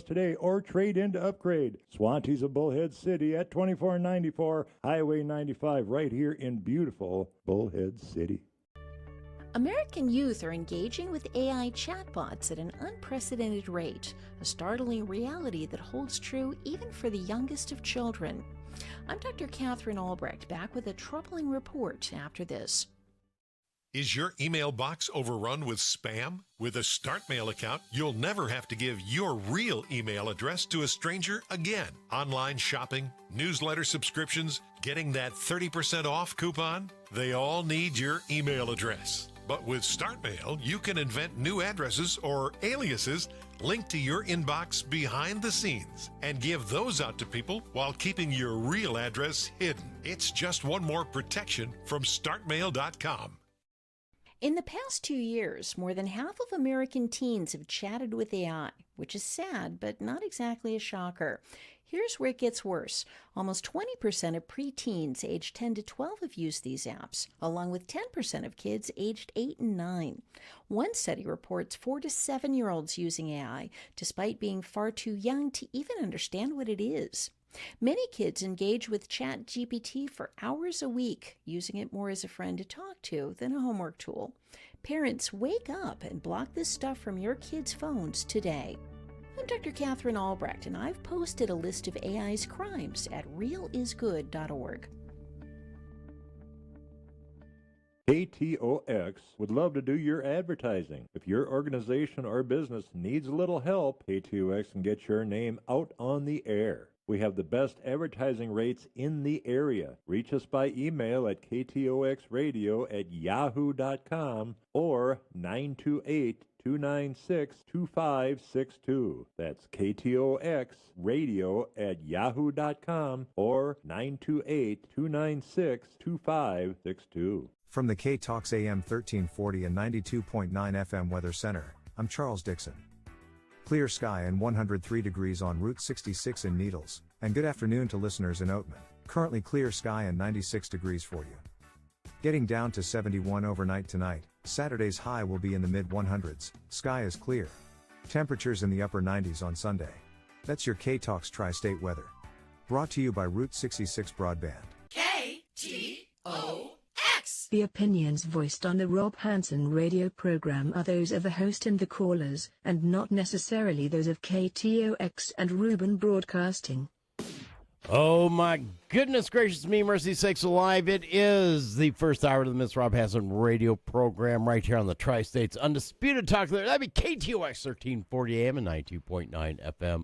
today or trade in to upgrade. Swantee's of Bullhead City at 2494 Highway 95 right here in beautiful Bullhead City. American youth are engaging with AI chatbots at an unprecedented rate, a startling reality that holds true even for the youngest of children. I'm Dr. Catherine Albrecht, back with a troubling report after this. Is your email box overrun with spam? With a StartMail account, you'll never have to give your real email address to a stranger again. Online shopping, newsletter subscriptions, getting that 30% off coupon, they all need your email address. But with StartMail, you can invent new addresses or aliases linked to your inbox behind the scenes and give those out to people while keeping your real address hidden. It's just one more protection from StartMail.com. In the past 2 years, more than half of American teens have chatted with AI, which is sad, but not exactly a shocker. Here's where it gets worse. Almost 20% of preteens aged 10 to 12 have used these apps, along with 10% of kids aged 8 and 9. One study reports 4 to 7-year-olds using AI, despite being far too young to even understand what it is. Many kids engage with ChatGPT for hours a week, using it more as a friend to talk to than a homework tool. Parents, wake up and block this stuff from your kids' phones today. I'm Dr. Catherine Albrecht, and I've posted a list of AI's crimes at realisgood.org. KTOX would love to do your advertising. If your organization or business needs a little help, KTOX can get your name out on the air. We have the best advertising rates in the area. Reach us by email at ktoxradio@yahoo.com or 928-296-2562. That's ktoxradio@yahoo.com or 928-296-2562. From the KTOX AM 1340 and 92.9 FM Weather Center, I'm Charles Dixon. Clear sky and 103 degrees on Route 66 in Needles, and good afternoon to listeners in Oatman. Currently clear sky and 96 degrees for you. Getting down to 71 overnight tonight. Saturday's high will be in the mid-100s, sky is clear. Temperatures in the upper 90s on Sunday. That's your KTOX Tri-State weather. Brought to you by Route 66 Broadband. KTOX. The opinions voiced on the Rob Hanson radio program are those of the host and the callers, and not necessarily those of KTOX and Reuben Broadcasting. Oh my goodness gracious me, mercy sakes alive. It is the first hour of the Miss Rob Hanson radio program right here on the Tri-States Undisputed Talk. That'd be KTOX 1340 AM and 92.9 FM.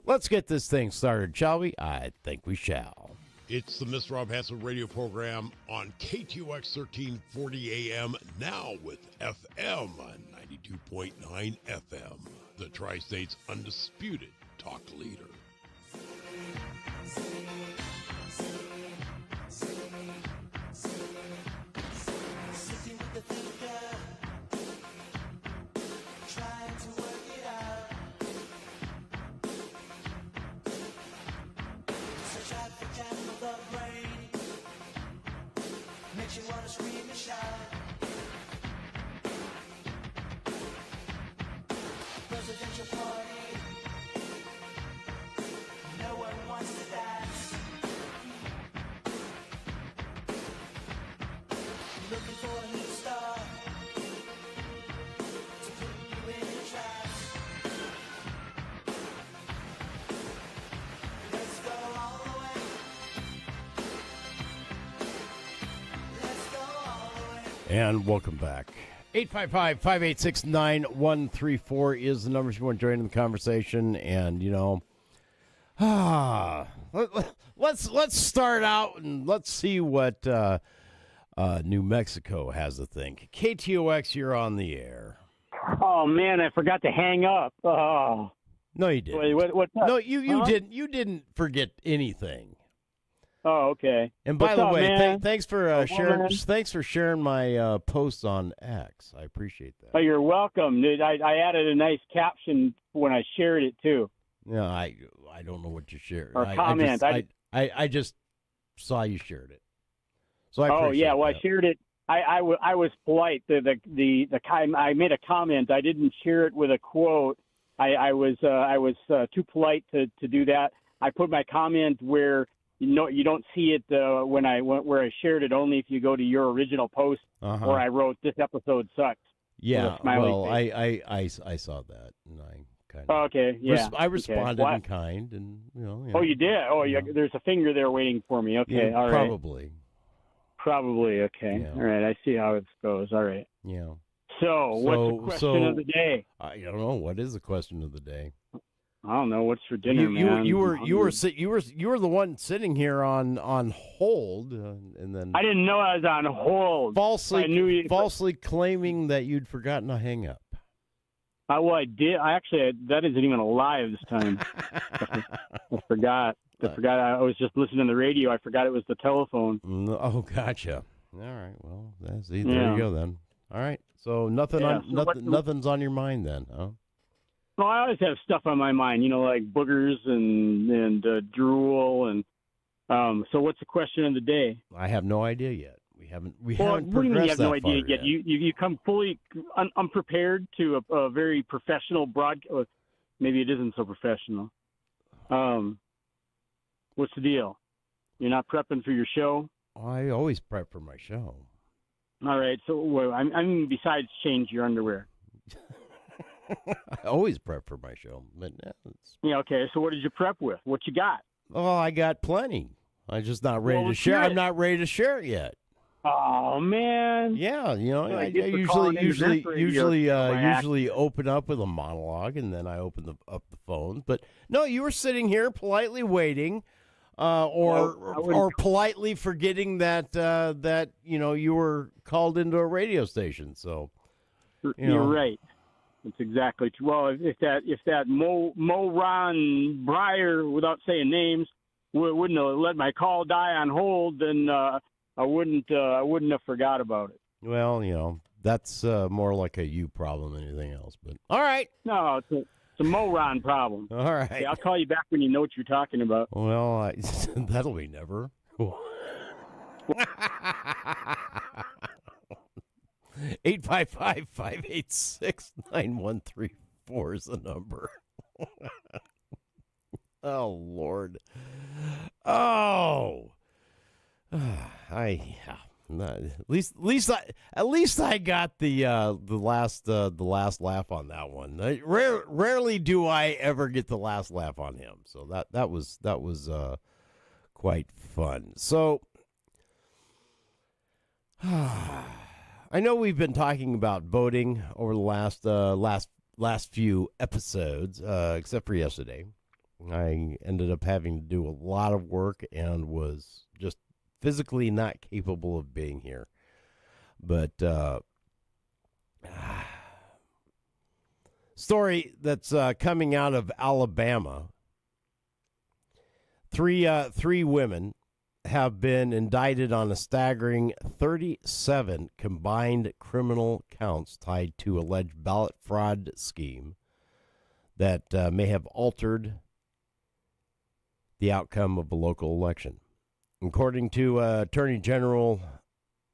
Let's get this thing started, shall we? I think we shall. It's the Miss Rob Hanson radio program on KTOX 1340 AM, now with FM on 92.9 FM. The Tri-State's undisputed talk leader. Makes you wanna scream and shout. Presidential party. No one wants to dance. Looking for a new star to put you in a trance. Let's go all the way. And welcome back. 855-586-9134 is the number if you want to join in the conversation. And, you know, let's start out and let's see what New Mexico has to think. KTOX, you're on the air. Oh, man, I forgot to hang up. Oh. No, you didn't. Wait, what's up? No, you Huh? didn't. You didn't forget anything. Oh, okay. And by What's the up, way, man? thanks for sharing. man. Thanks for sharing my posts on X. I appreciate that. Oh, you're welcome. Dude, I added a nice caption when I shared it, too. No, I don't know what you shared. Or comment. I just saw you shared it. So I appreciate well, that. I shared it. I was polite. I made a comment. I didn't share it with a quote. I was too polite to do that. I put my comment where you don't see it where I shared it, only if you go to your original post where I wrote this episode sucks. Yeah, with a smiley well, face. I saw that, and I kind Oh, of okay, yeah. I responded Okay. in kind, and Oh, you did? Oh, Yeah. there's a finger there waiting for me. Okay, yeah, all right. probably. Okay. Yeah. All right, I see how it goes. All right. Yeah. So, what's the question of the day? I don't know. What is the question of the day? I don't know. What's for dinner, you man? you were I'm you were hungry. you were the one sitting here on hold, and then I didn't know I was on hold. I knew you. falsely claiming that you'd forgotten to hang up. Well, I did. That isn't even alive this time. I forgot. I was just listening to the radio. I forgot it was the telephone. Oh, gotcha. All right. Well, there Yeah. you go then. All right. So nothing Yeah, on so nothing's on your mind then, huh? Well, I always have stuff on my mind, like boogers and drool and so what's the question of the day? I have no idea yet. We haven't What progressed do you mean you have no that idea far yet? You come fully unprepared to a very professional broadcast. Maybe it isn't so professional. What's the deal? You're not prepping for your show? I always prep for my show. All right. So I mean, besides change your underwear. I always prep for my show, but Yeah. Okay. So what did you prep with? What you got? oh, I got plenty. I'm just not ready Well, to let's share. hear I'm it. not ready to share it yet. Oh man. Yeah, I Thanks for calling into this radio show by usually open up with a monologue, and then I open up the phones. But no, you were sitting here politely waiting, or politely forgetting that you were called into a radio station. So You're right. That's exactly true. Well, if that Mo Ron Breyer, without saying names, wouldn't have let my call die on hold, then I wouldn't have forgot about it. well, that's more like a you problem than anything else. But all right, No, it's a Mo Ron problem. all right. Okay, I'll call you back when you know what you're talking about. Well, that'll be never. 855-586-9134 is the number. Oh Lord. Oh. At least I got the last laugh on that one. Rarely do I ever get the last laugh on him. So that was quite fun. So I know we've been talking about voting over the last few episodes, except for yesterday. I ended up having to do a lot of work and was just physically not capable of being here. But story that's coming out of Alabama. Three women have been indicted on a staggering 37 combined criminal counts tied to alleged ballot fraud scheme that may have altered the outcome of a local election. According to Attorney General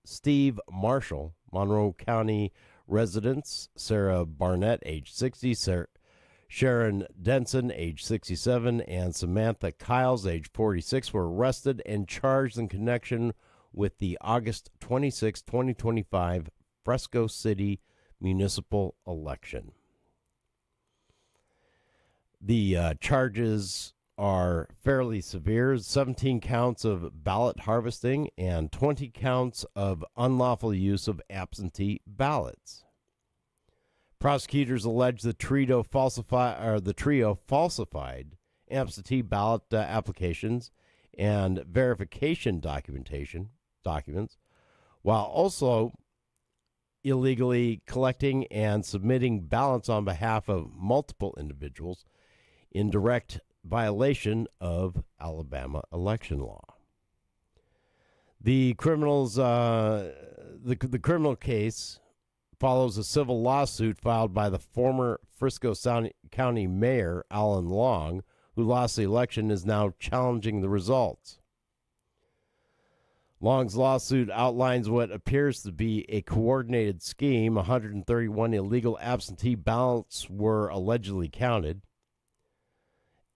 Steve Marshall, Monroe County residents Sarah Barnett, age 60, Sharon Denson, age 67, and Samantha Kiles, age 46, were arrested and charged in connection with the August 26, 2025 Fresco City municipal election. The charges are fairly severe: 17 counts of ballot harvesting and 20 counts of unlawful use of absentee ballots. Prosecutors allege the trio falsified absentee ballot applications and verification documents, while also illegally collecting and submitting ballots on behalf of multiple individuals in direct violation of Alabama election law. The criminal case follows a civil lawsuit filed by the former Frisco County Mayor Alan Long, who lost the election, is now challenging the results. Long's lawsuit outlines what appears to be a coordinated scheme. 131 illegal absentee ballots were allegedly counted.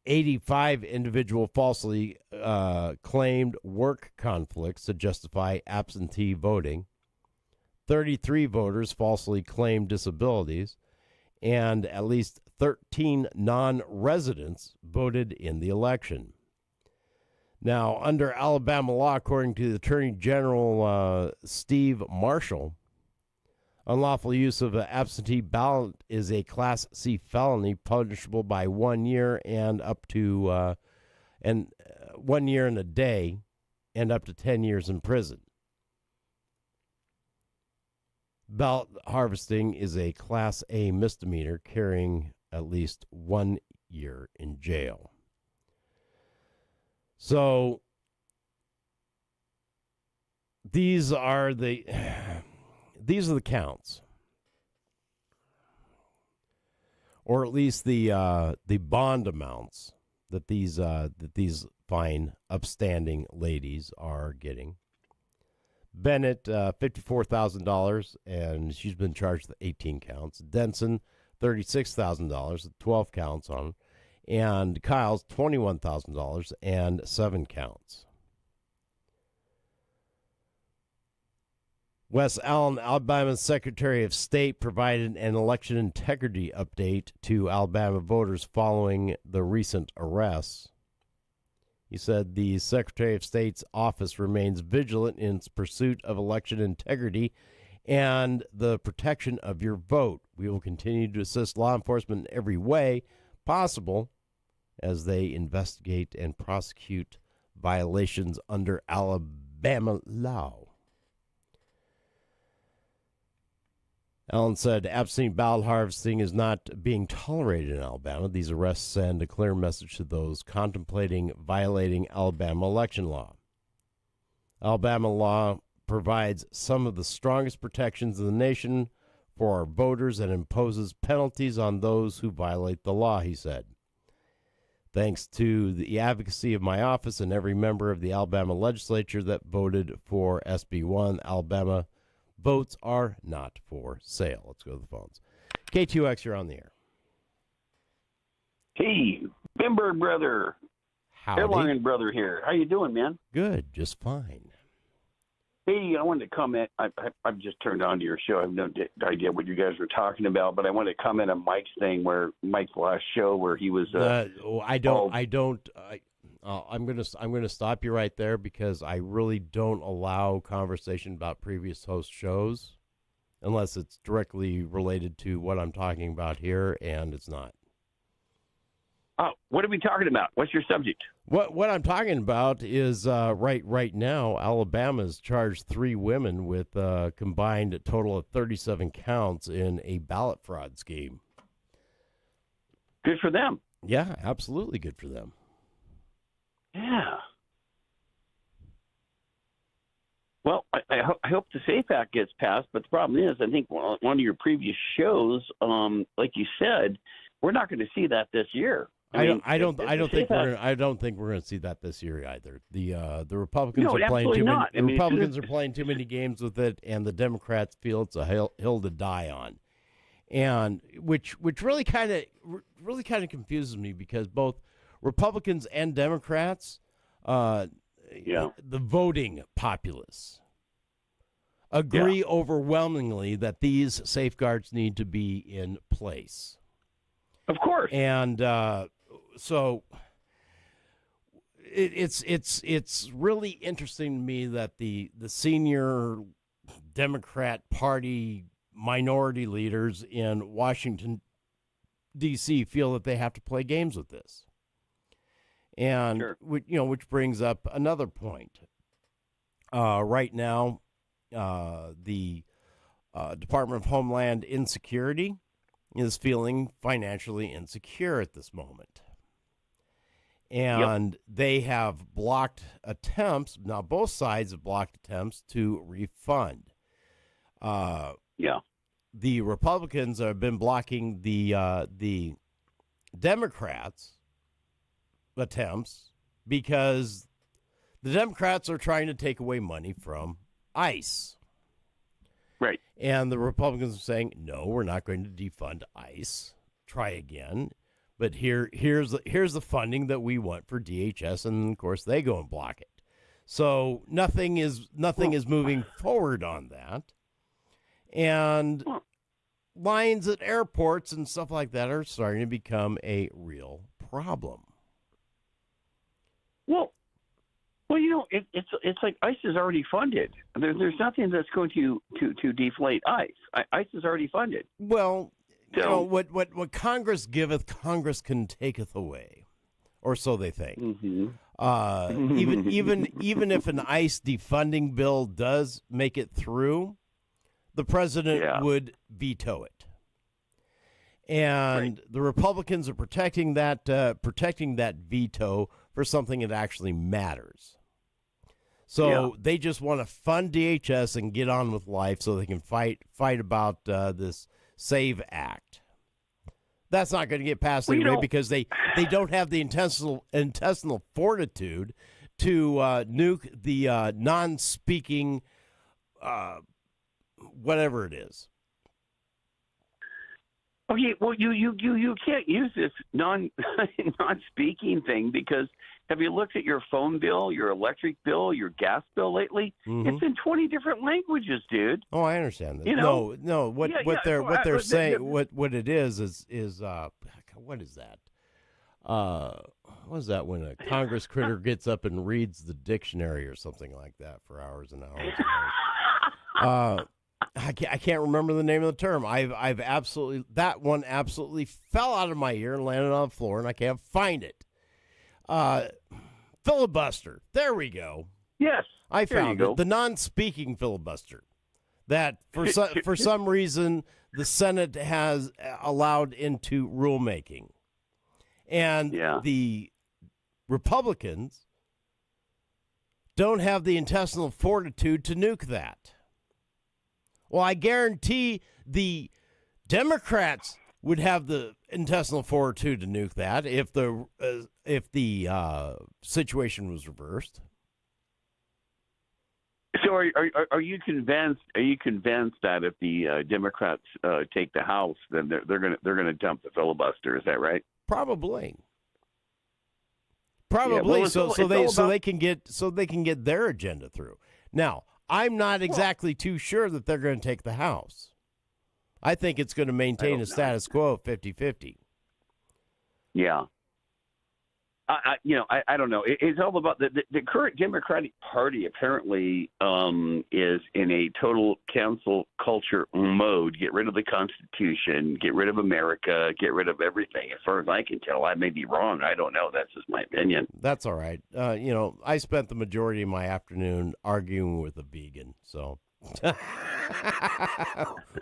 85 individual falsely claimed work conflicts to justify absentee voting. 33 voters falsely claimed disabilities. And at least 13 non-residents voted in the election. Now, under Alabama law, according to the Attorney General Steve Marshall, unlawful use of an absentee ballot is a Class C felony punishable by 1 year and up to 1 year and a day and up to 10 years in prison. Ballot harvesting is a Class A misdemeanor carrying at least 1 year in jail. So these are the counts, or at least the bond amounts that these fine upstanding ladies are getting. Bennett, $54,000, and she's been charged with 18 counts. Denson, $36,000, 12 counts on him. And Kyle's $21,000 and 7 counts. Wes Allen, Alabama's Secretary of State, provided an election integrity update to Alabama voters following the recent arrests. He said the Secretary of State's office remains vigilant in its pursuit of election integrity and the protection of your vote. We will continue to assist law enforcement in every way possible as they investigate and prosecute violations under Alabama law. Allen said absentee ballot harvesting is not being tolerated in Alabama. These arrests send a clear message to those contemplating violating Alabama election law. Alabama law provides some of the strongest protections in the nation for our voters and imposes penalties on those who violate the law, he said. Thanks to the advocacy of my office and every member of the Alabama legislature that voted for SB 1, Alabama votes are not for sale. Let's go to the phones. KTOX, you're on the air. Hey, Bimberg brother. Howdy. Airline brother here. How you doing, man? Good, just fine. Hey, I wanted to comment. I've just turned on to your show. I have no idea what you guys were talking about, but I wanted to comment on Mike's thing, where Mike's last show, where he was. I'm gonna stop you right there because I really don't allow conversation about previous host shows unless it's directly related to what I'm talking about here, and it's not. Oh, what are we talking about? What's your subject? What I'm talking about is right now, Alabama's charged 3 women with combined a total of 37 counts in a ballot fraud scheme. Good for them. Yeah, absolutely good for them. Yeah. Well, I hope the SAFE Act gets passed, but the problem is, I think one of your previous shows, like you said, we're not going to see that this year. I don't think we're going to see that this year either. The Republicans are playing too many. The Republicans are playing too many games with it, and the Democrats feel it's a hill to die on, and which really kind of confuses me because both Republicans and Democrats, the voting populace, agree overwhelmingly that these safeguards need to be in place. Of course, and so it's really interesting to me that the senior Democrat Party minority leaders in Washington, D.C. feel that they have to play games with this. And, sure. which brings up another point. Right now, the Department of Homeland Insecurity is feeling financially insecure at this moment. And they have blocked attempts. Now, both sides have blocked attempts to refund. The Republicans have been blocking the Democrats' attempts because The Democrats are trying to take away money from ICE. Right. And the Republicans are saying, no, we're not going to defund ICE. Try again. But here's the funding that we want for DHS, and of course they go and block it. So nothing is moving forward on that. And lines at airports and stuff like that are starting to become a real problem. Well, it's like ICE is already funded. There's nothing that's going to deflate ICE. ICE is already funded. Well, so, what Congress giveth, Congress can taketh away, or so they think. Mm-hmm. Even if an ICE defunding bill does make it through, the president would veto it. And the Republicans are protecting that veto for something that actually matters. So they just want to fund DHS and get on with life so they can fight about this SAVE Act. That's not going to get passed anyway because they don't have the intestinal fortitude to nuke the non-speaking whatever it is. Okay, well, you can't use this non-speaking thing because have you looked at your phone bill, your electric bill, your gas bill lately? Mm-hmm. It's in 20 different languages, dude. Oh, I understand that. You know? No. What they're saying, what it is what is that? What is that when a Congress critter gets up and reads the dictionary or something like that for hours and hours and hours? I can't remember the name of the term. I've absolutely, that one absolutely fell out of my ear and landed on the floor, and I can't find it. Filibuster. There we go. Yes, I found it. The non-speaking filibuster. That for some reason the Senate has allowed into rulemaking, and the Republicans don't have the intestinal fortitude to nuke that. Well, I guarantee the Democrats would have the intestinal fortitude to nuke that if the situation was reversed. So, are you convinced? Are you convinced that if the Democrats take the House, then they're gonna dump the filibuster? Is that right? Probably. Yeah, well, so they can get their agenda through. Now, I'm not exactly too sure that they're going to take the House. I think it's going to maintain a status quo of 50-50. Yeah. I don't know. It's all about the current Democratic Party apparently is in a total cancel culture mode. Get rid of the Constitution, get rid of America, get rid of everything. As far as I can tell, I may be wrong. I don't know. That's just my opinion. That's all right. I spent the majority of my afternoon arguing with a vegan, so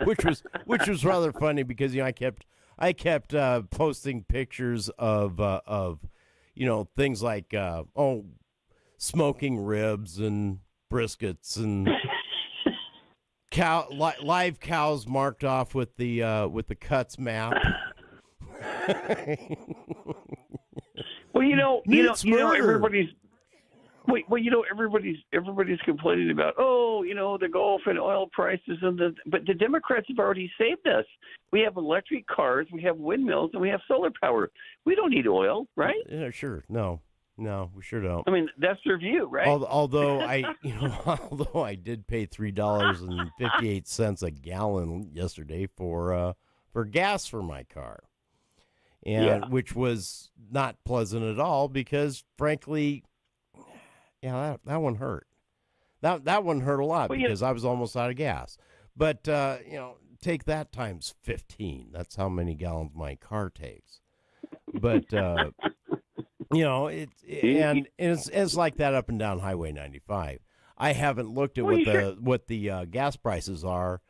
which was rather funny because I kept posting pictures of things like smoking ribs and briskets and live cows marked off with the cuts map. Well, everybody's complaining about the Gulf and oil prices but the Democrats have already saved us. We have electric cars, we have windmills, and we have solar power. We don't need oil, right? Yeah, sure. No, we sure don't. I mean, that's their view, right? Although I did pay $3.58 a gallon yesterday for gas for my car, and which was not pleasant at all because, frankly, that one hurt. That one hurt a lot because I was almost out of gas. But take that times 15. That's how many gallons my car takes. But it's like that up and down Highway 95. I haven't looked at what the gas prices are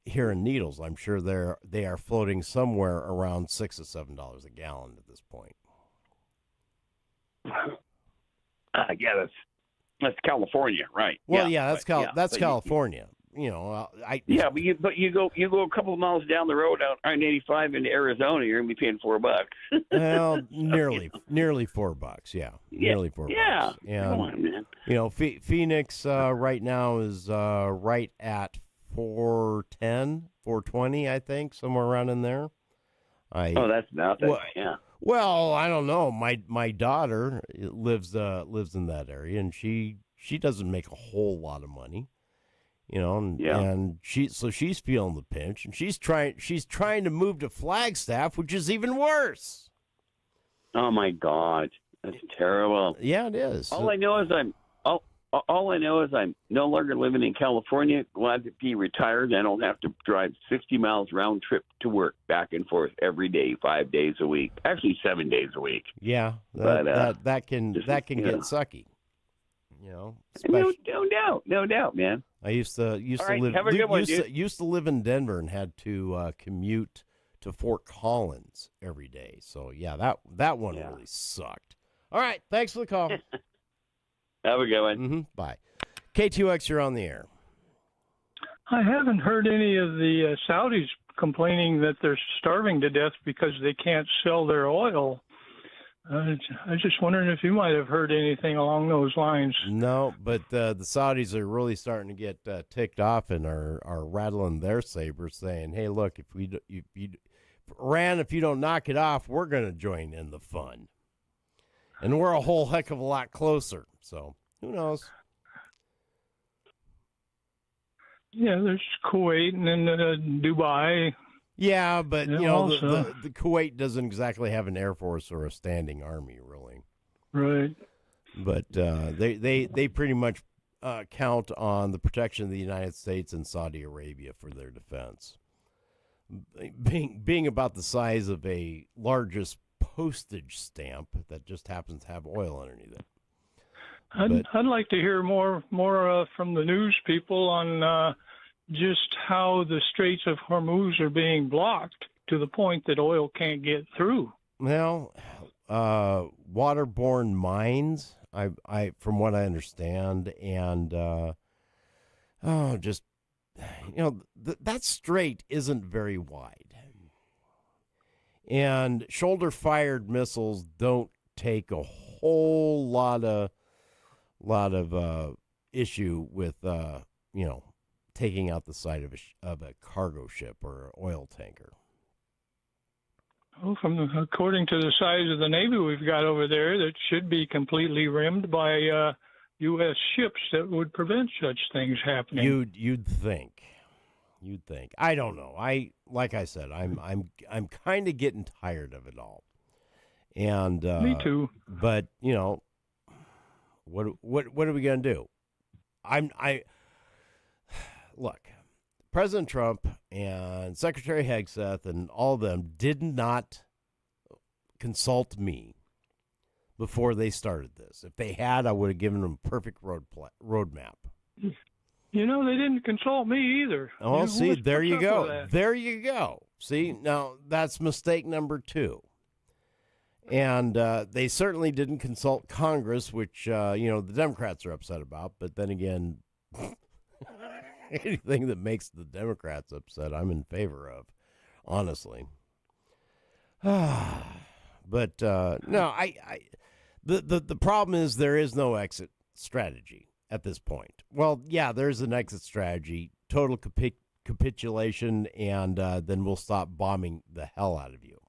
here in Needles. I'm sure they are floating somewhere around $6 to $7 a gallon at this point. That's California, right? Well, that's California. Yeah, but you go a couple of miles down the road out I-85 into Arizona, you're gonna be paying $4. Well, nearly $4. Yeah, nearly $4. Yeah, And, come on, man. Phoenix right now is right at 410, 420, I think, somewhere around in there. That's nothing. Well, yeah. Well, I don't know. My daughter lives in that area, and she doesn't make a whole lot of money. And she's feeling the pinch, and she's trying to move to Flagstaff, which is even worse. Oh my God, that's terrible. Yeah, it is. All I know is I'm no longer living in California. Glad to be retired. I don't have to drive 60 miles round trip to work, back and forth every day, 5 days a week. Actually, 7 days a week. Yeah, that can get sucky. No doubt, man. I used to live. Have a good one, dude. Used to live in Denver and had to commute to Fort Collins every day. So yeah, that one really sucked. All right, thanks for the call. Have a good one. Mm-hmm. Bye. KTOX, you're on the air. I haven't heard any of the Saudis complaining that they're starving to death because they can't sell their oil. I was just wondering if you might have heard anything along those lines. No, but the Saudis are really starting to get ticked off and are rattling their sabers, saying, "Hey, look, Iran, if you don't knock it off, we're going to join in the fun, and we're a whole heck of a lot closer." So who knows? Yeah, there's Kuwait and then Dubai. Yeah, but also, the Kuwait doesn't exactly have an air force or a standing army, really. Right. But they pretty much count on the protection of the United States and Saudi Arabia for their defense. Being about the size of a largest postage stamp that just happens to have oil underneath it. I'd like to hear more from the news people on just how the Straits of Hormuz are being blocked to the point that oil can't get through. Well, waterborne mines, I from what I understand, and that strait isn't very wide, and shoulder-fired missiles don't take a whole lot of issue with taking out the side of a cargo ship or an oil tanker. Well, according to the size of the Navy we've got over there, that should be completely rimmed by U.S. ships that would prevent such things happening. You'd think. I don't know. Like I said, I'm kind of getting tired of it all. And me too. But what are we gonna do? Look, President Trump and Secretary Hegseth and all of them did not consult me before they started this. If they had, I would have given them a perfect roadmap. They didn't consult me either. Oh, see, there you go. There you go. See, now that's mistake number 2. And they certainly didn't consult Congress, which, the Democrats are upset about. But then again, anything that makes the Democrats upset, I'm in favor of, honestly. But no, the problem is there is no exit strategy at this point. Well, yeah, there's an exit strategy, total capitulation, and then we'll stop bombing the hell out of you.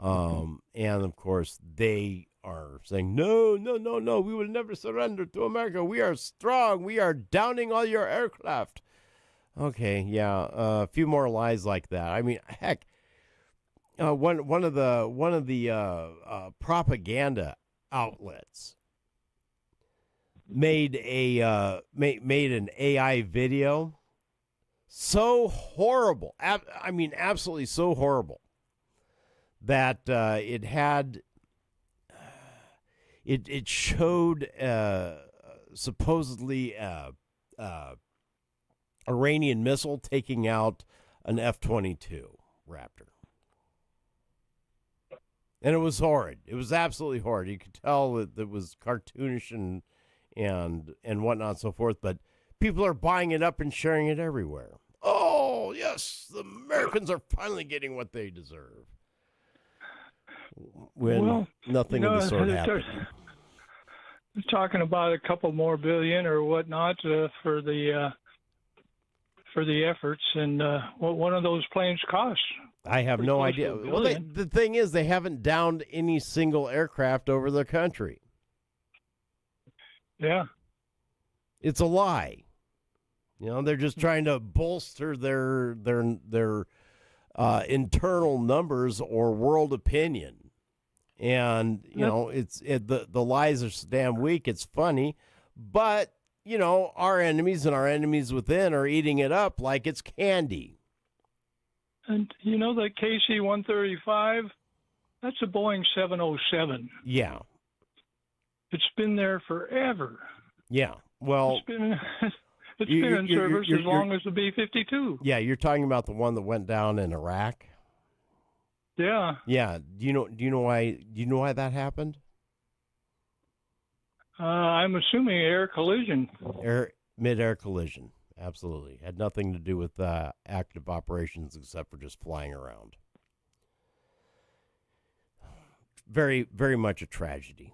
And of course, they are saying, no, we will never surrender to America. We are strong. We are downing all your aircraft. Okay, yeah, a few more lies like that. I mean, heck, one of the propaganda outlets made an AI video so horrible. I mean, absolutely so horrible that it showed supposedly Iranian missile taking out an F-22 Raptor. And it was horrid. It was absolutely horrid. You could tell that it was cartoonish and whatnot and so forth. But people are buying it up and sharing it everywhere. Oh, yes, the Americans are finally getting what they deserve. When nothing of the sort happened. They're talking about a couple more billion or whatnot for the efforts, and what one of those planes cost. I have no idea. Well, the thing is, they haven't downed any single aircraft over the country. Yeah. It's a lie. You know, they're just trying to bolster their internal numbers or world opinion. And, you know, the lies are so damn weak, it's funny. But, you know, our enemies and our enemies within are eating it up like it's candy. And you know that KC-135, that's a Boeing 707. Yeah. It's been there forever. Yeah. Well, it's been in service as long as the B-52. Yeah, you're talking about the one that went down in Iraq. Yeah. Yeah. Do you know why that happened? I'm assuming air collision. Mid-air collision. Absolutely. Had nothing to do with active operations except for just flying around. Very, very much a tragedy.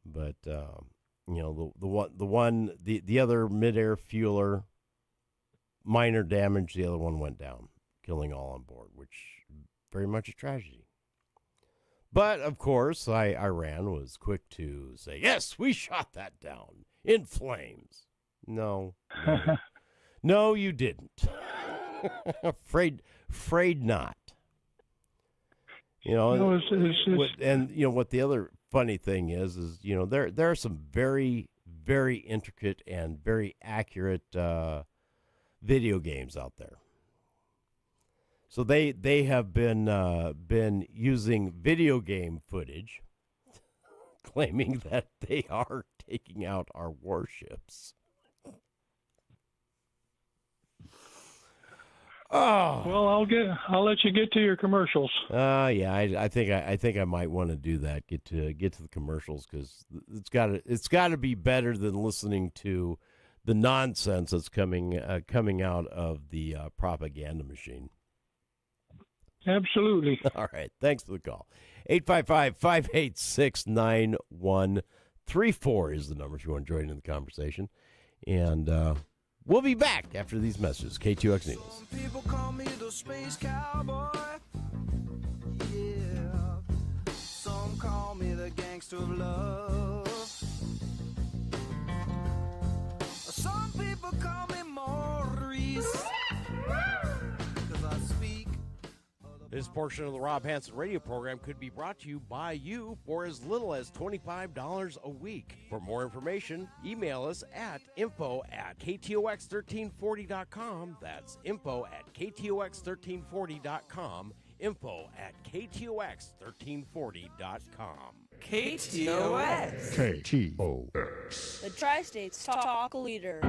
But you know, the other mid-air fueler, minor damage. The other one went down, killing all on board, which very much a tragedy. But of course, Iran was quick to say, "Yes, we shot that down in flames." No, no, you didn't. afraid not. You know, and you know what the other funny thing is you know there are some very, very intricate and very accurate video games out there. So they have been using video game footage, claiming that they are taking out our warships. Oh well, I'll let you get to your commercials. Yeah, I think I might want to do that. Get to the commercials because it's got to be better than listening to the nonsense that's coming out of the propaganda machine. Absolutely. All right. Thanks for the call. 855-586-9134 is the number if you want to join in the conversation. And we'll be back after these messages. KTOX News. Some people call me the space cowboy. Yeah. Some call me the gangster of love. Some people call me Maurice. Because I speak. This portion of the Rob Hanson radio program could be brought to you by you for as little as $25 a week. For more information, email us at info@ktox1340.com. That's info@ktox1340.com. info@ktox1340.com. KTOX. KTOX. The Tri-States Talk Leader.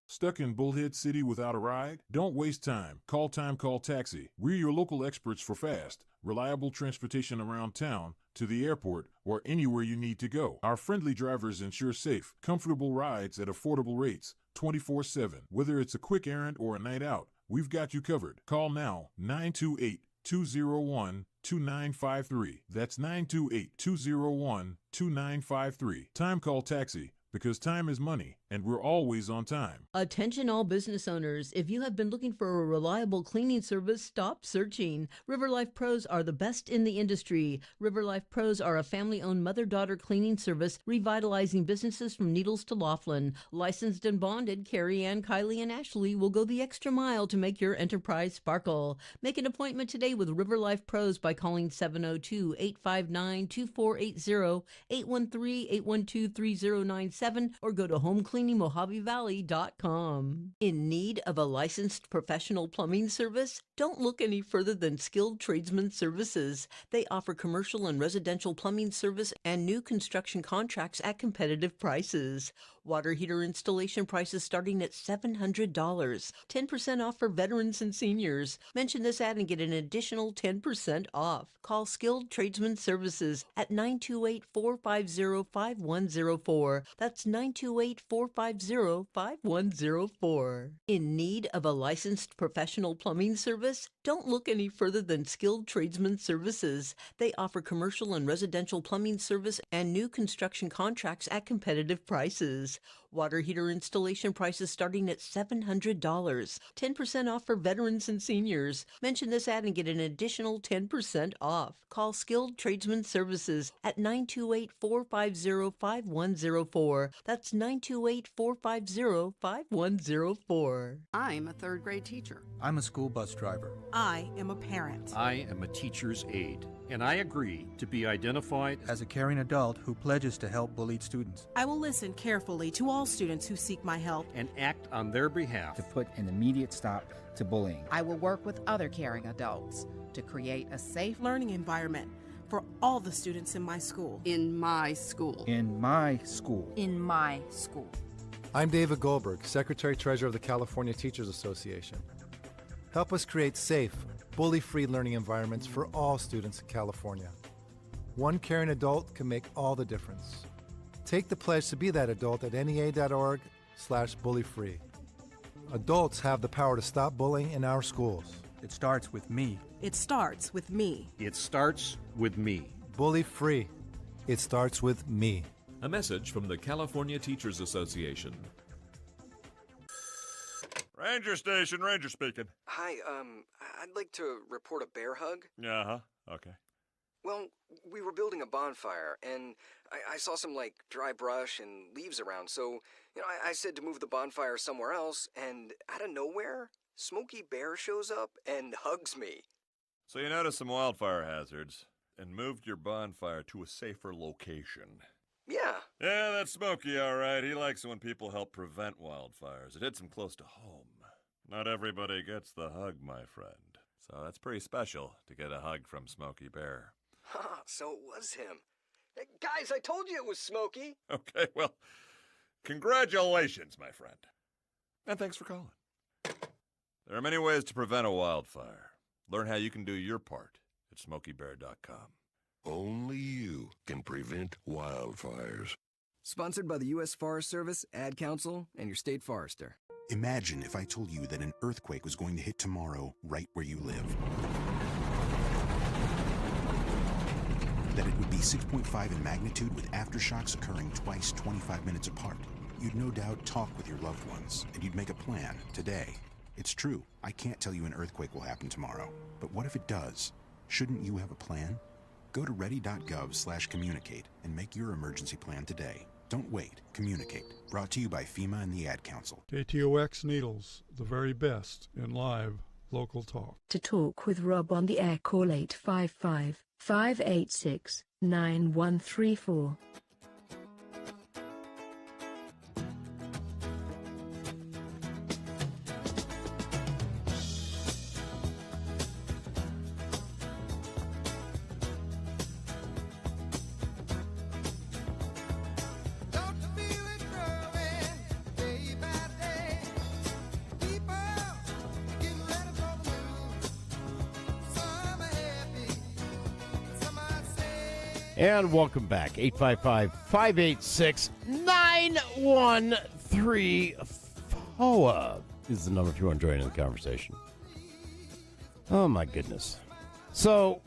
Stuck in Bullhead City without a ride? Don't waste time. Call Taxi. We're your local experts for fast, reliable transportation around town, to the airport, or anywhere you need to go. Our friendly drivers ensure safe, comfortable rides at affordable rates, 24/7. Whether it's a quick errand or a night out, we've got you covered. Call now, 928-201-2953. That's 928-201-2953. Time Call Taxi. Because time is money, and we're always on time. Attention all business owners. If you have been looking for a reliable cleaning service, stop searching. River Life Pros are the best in the industry. River Life Pros are a family-owned mother-daughter cleaning service revitalizing businesses from Needles to Laughlin. Licensed and bonded, Carrie Ann, Kylie, and Ashley will go the extra mile to make your enterprise sparkle. Make an appointment today with River Life Pros by calling 702-859-2480, 813-812-3097, or go to homecleaningmojavivalley.com. In need of a licensed professional plumbing service? Don't look any further than Skilled Tradesman Services. They offer commercial and residential plumbing service and new construction contracts at competitive prices. Water heater installation prices starting at $700. 10% off for veterans and seniors. Mention this ad and get an additional 10% off. Call Skilled Tradesman Services at 928-450-5104. That's 928-450-5104. In need of a licensed professional plumbing service? Don't look any further than Skilled Tradesman Services. They offer commercial and residential plumbing service and new construction contracts at competitive prices. Water heater installation prices starting at $700. 10% off for veterans and seniors. Mention this ad and get an additional 10% off. Call Skilled Tradesman Services at 928-450-5104. That's 928-450-5104. I'm a third grade teacher. I'm a school bus driver. I am a parent. I am a teacher's aide, and I agree to be identified as a caring adult who pledges to help bullied students. I will listen carefully to all students who seek my help and act on their behalf to put an immediate stop to bullying. I will work with other caring adults to create a safe learning environment for all the students in my school. In my school. In my school. In my school. I'm David Goldberg, Secretary-Treasurer of the California Teachers Association. Help us create safe, bully-free learning environments for all students in California. One caring adult can make all the difference. Take the pledge to be that adult at NEA.org/bullyfree. Adults have the power to stop bullying in our schools. It starts with me. It starts with me. It starts with me. Bully free. It starts with me. A message from the California Teachers Association. Ranger Station, Ranger speaking. Hi, I'd like to report a bear hug. Uh-huh, okay. Well, we were building a bonfire, and I saw some, dry brush and leaves around, so, I said to move the bonfire somewhere else, and out of nowhere, Smokey Bear shows up and hugs me. So you noticed some wildfire hazards, and moved your bonfire to a safer location. Yeah. Yeah, that's Smokey, all right. He likes it when people help prevent wildfires. It hits him close to home. Not everybody gets the hug, my friend. So that's pretty special to get a hug from Smokey Bear. So it was him. Hey, guys, I told you it was Smokey. Okay, well, congratulations, my friend. And thanks for calling. There are many ways to prevent a wildfire. Learn how you can do your part at SmokeyBear.com. Only you can prevent wildfires. Sponsored by the U.S. Forest Service, Ad Council, and your state forester. Imagine if I told you that an earthquake was going to hit tomorrow right where you live. That it would be 6.5 in magnitude with aftershocks occurring twice 25 minutes apart. You'd no doubt talk with your loved ones, and you'd make a plan today. It's true, I can't tell you an earthquake will happen tomorrow. But what if it does? Shouldn't you have a plan? Go to ready.gov/communicate and make your emergency plan today. Don't wait. Communicate. Brought to you by FEMA and the Ad Council. KTOX Needles, the very best in live local talk. To talk with Rob on the air, call 855-586-9134. And welcome back. 855-586-9134 is the number if you want to join in the conversation. Oh my goodness. So,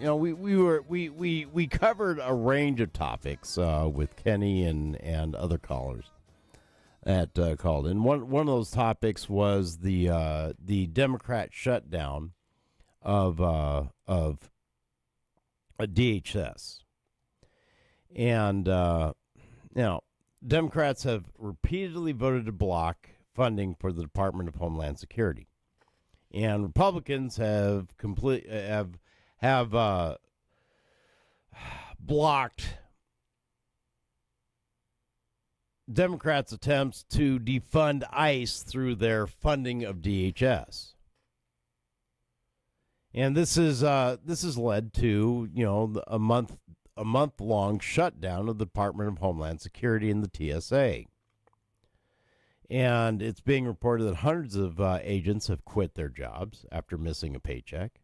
we covered a range of topics with Kenny and other callers that called. And one of those topics was the Democrat shutdown of a DHS. And, Democrats have repeatedly voted to block funding for the Department of Homeland Security. And Republicans have blocked Democrats' attempts to defund ICE through their funding of DHS. And this has led to, a month a month-long shutdown of the Department of Homeland Security and the TSA. And it's being reported that hundreds of agents have quit their jobs after missing a paycheck.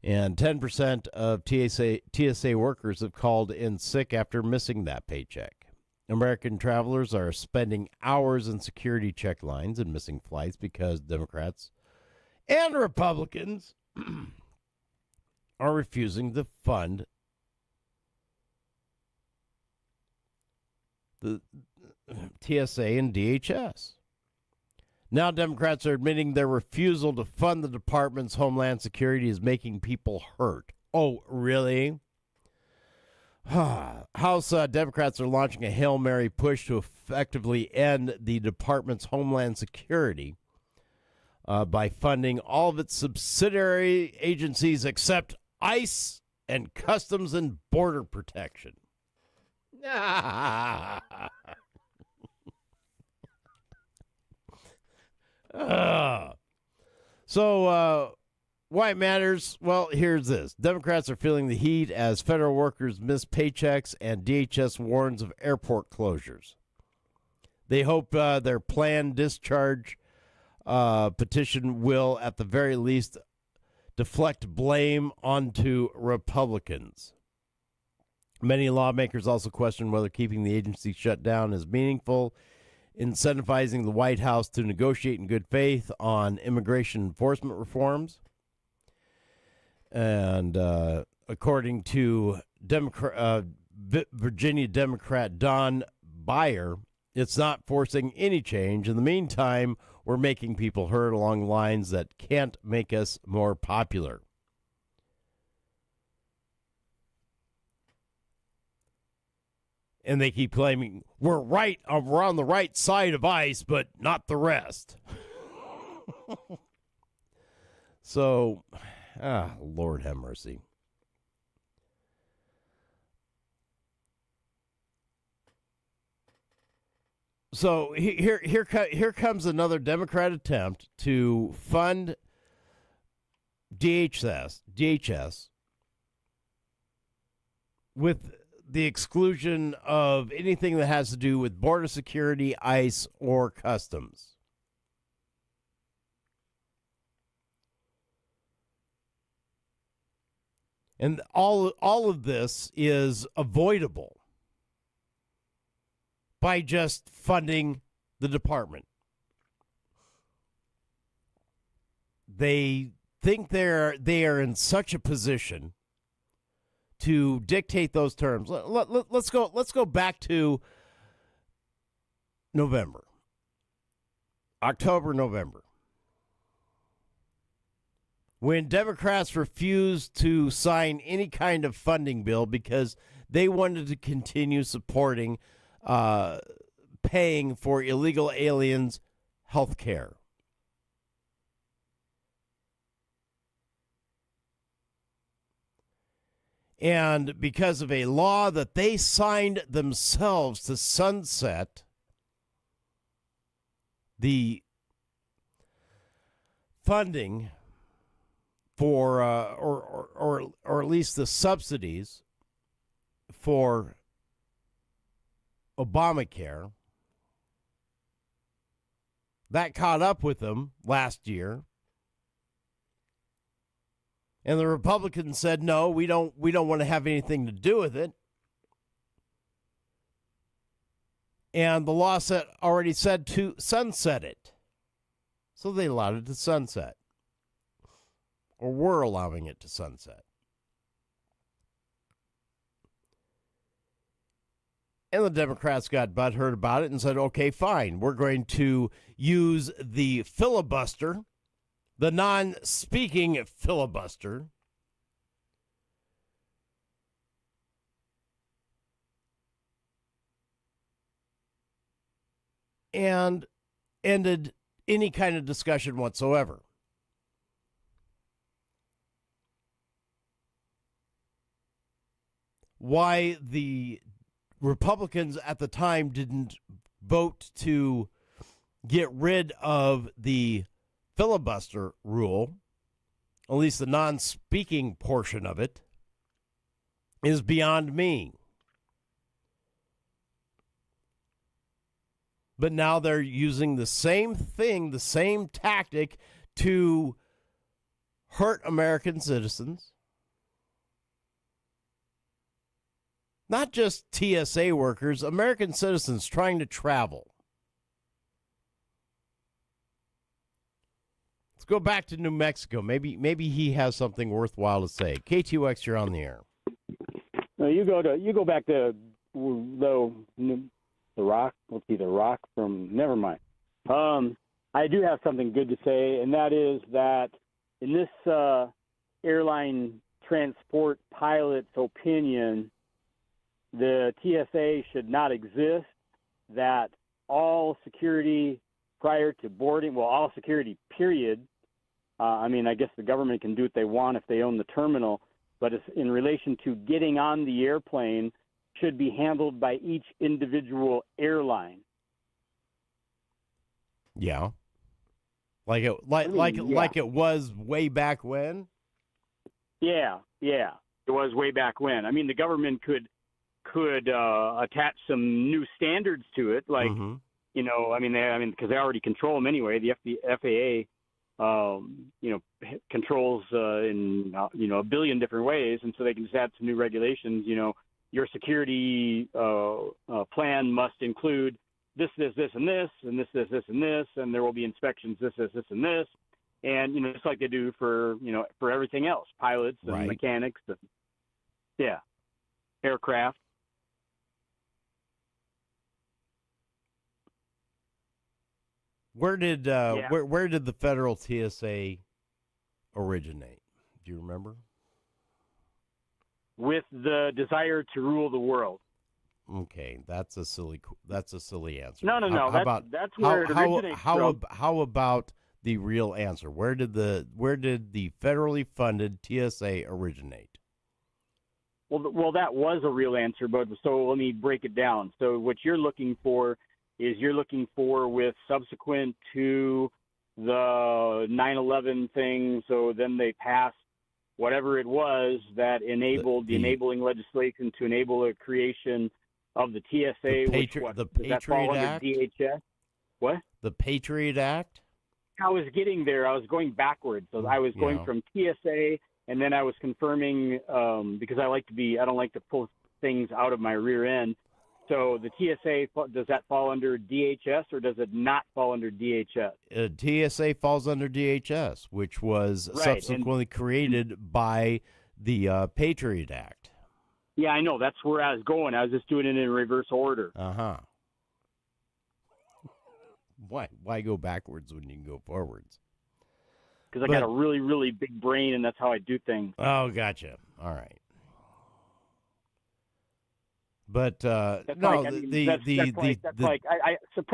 And 10% of TSA workers have called in sick after missing that paycheck. American travelers are spending hours in security check lines and missing flights because Democrats and Republicans are refusing to fund the TSA and DHS. Now Democrats are admitting their refusal to fund the department's Homeland Security is making people hurt. Oh, really? House Democrats are launching a Hail Mary push to effectively end the department's Homeland Security by funding all of its subsidiary agencies except ICE and Customs and Border Protection. So, why it matters? Well, here's this. Democrats are feeling the heat as federal workers miss paychecks and DHS warns of airport closures. They hope their planned discharge petition will, at the very least, deflect blame onto Republicans. Many lawmakers also question whether keeping the agency shut down is meaningful, incentivizing the White House to negotiate in good faith on immigration enforcement reforms. And according to Virginia Democrat Don Beyer, it's not forcing any change. In the meantime, we're making people hurt along lines that can't make us more popular. And they keep claiming we're right, we're on the right side of ICE, but not the rest. So, Lord have mercy. So here comes another Democrat attempt to fund DHS with the exclusion of anything that has to do with border security, ICE, or customs. And all of this is avoidable by just funding the department. They think they are in such a position to dictate those terms. Let's go back to November. October, November. When Democrats refused to sign any kind of funding bill because they wanted to continue supporting paying for illegal aliens' health care. And because of a law that they signed themselves to sunset the funding for, or at least the subsidies for Obamacare, that caught up with them last year. And the Republicans said, no, we don't want to have anything to do with it. And the law already said to sunset it. So they allowed it to sunset. Or were allowing it to sunset. And the Democrats got butthurt about it and said, okay, fine, we're going to use the filibuster, the non-speaking filibuster, and ended any kind of discussion whatsoever. Why the Republicans at the time didn't vote to get rid of the filibuster rule, at least the non-speaking portion of it, is beyond me. But now they're using the same thing, the same tactic to hurt American citizens. Not just TSA workers, American citizens trying to travel. Let's go back to New Mexico. Maybe he has something worthwhile to say. KTOX, you're on the air. No, you go back to the Rock. Let's see, the Rock from. Never mind. I do have something good to say, and that is that in this airline transport pilot's opinion, the TSA should not exist. That all security prior to boarding, well, all security, period. I mean, I guess the government can do what they want if they own the terminal, but it's in relation to getting on the airplane should be handled by each individual airline. Yeah. Like it was way back when? Yeah. It was way back when. I mean, the government could attach some new standards to it, like because they already control them anyway. The FAA controls in a billion different ways, and so they can just add some new regulations. Your security plan must include this, and this, and this, and this, and there will be inspections, this, and this, and just like they do for everything else, pilots and mechanics, aircraft. Where did the federal TSA originate? Do you remember? With the desire to rule the world. Okay, that's a silly answer. No. That's where it originates from. How about the real answer? Where did the federally funded TSA originate? Well, that was a real answer, but so let me break it down. So what you're looking for is with subsequent to the 9/11 thing. So then they passed whatever it was that enabled the enabling legislation to enable a creation of the TSA, the Patriot Act? DHS? What? The Patriot Act? I was getting there. I was going backwards. So I was going from TSA, and then I was confirming because I don't like to pull things out of my rear end. So the TSA, does that fall under DHS or does it not fall under DHS? TSA falls under DHS, which was subsequently created by the Patriot Act. Yeah, I know. That's where I was going. I was just doing it in reverse order. Uh-huh. Why go backwards when you can go forwards? Because I got a really, really big brain, and that's how I do things. Oh, gotcha. All right. But so put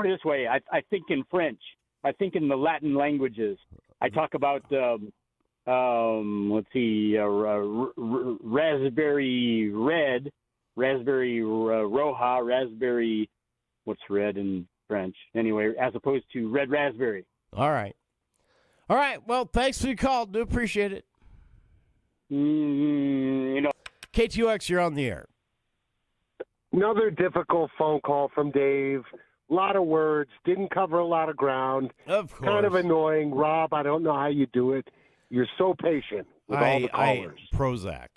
it this way. I think in French. I think in the Latin languages. I talk about raspberry red, raspberry roja, raspberry. What's red in French? Anyway, as opposed to red raspberry. All right. Well, thanks for your call. Do appreciate it. KTOX, you're on the air. Another difficult phone call from Dave. A lot of words, didn't cover a lot of ground. Of course. Kind of annoying. Rob, I don't know how you do it. You're so patient with all the callers. Prozac.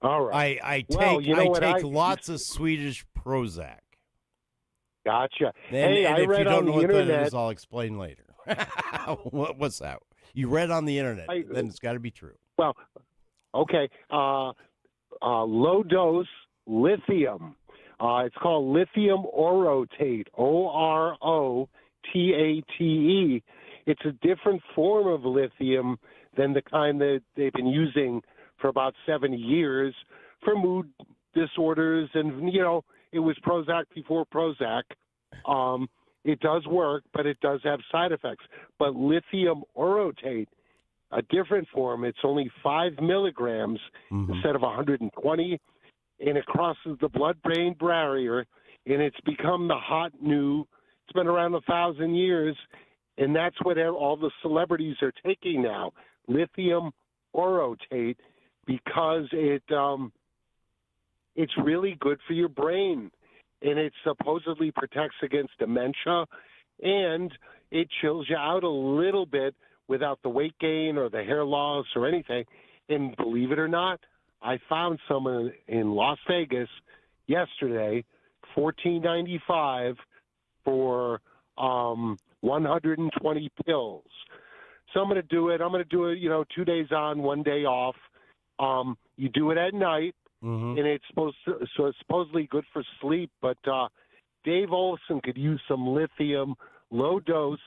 All right. I take lots of Swedish Prozac. Gotcha. And I read if you don't on know the what internet. that is, I'll explain later. What's that? You read on the internet, then it's got to be true. Well, okay. Low dose lithium. It's called lithium orotate, OROTATE. It's a different form of lithium than the kind that they've been using for about 70 years for mood disorders. And, it was Prozac before Prozac. It does work, but it does have side effects. But lithium orotate, a different form, it's only 5 milligrams instead of 120, and it crosses the blood-brain barrier, and it's become the hot new. It's been around 1,000 years, and that's what all the celebrities are taking now. Lithium orotate, because it's really good for your brain, and it supposedly protects against dementia, and it chills you out a little bit without the weight gain or the hair loss or anything. And believe it or not, I found some in Las Vegas yesterday, $14.95 for 120 pills. So I'm going to do it. I'm going to do it, 2 days on, 1 day off. You do it at night, and it's supposedly good for sleep. But Dave Olson could use some lithium, low-dose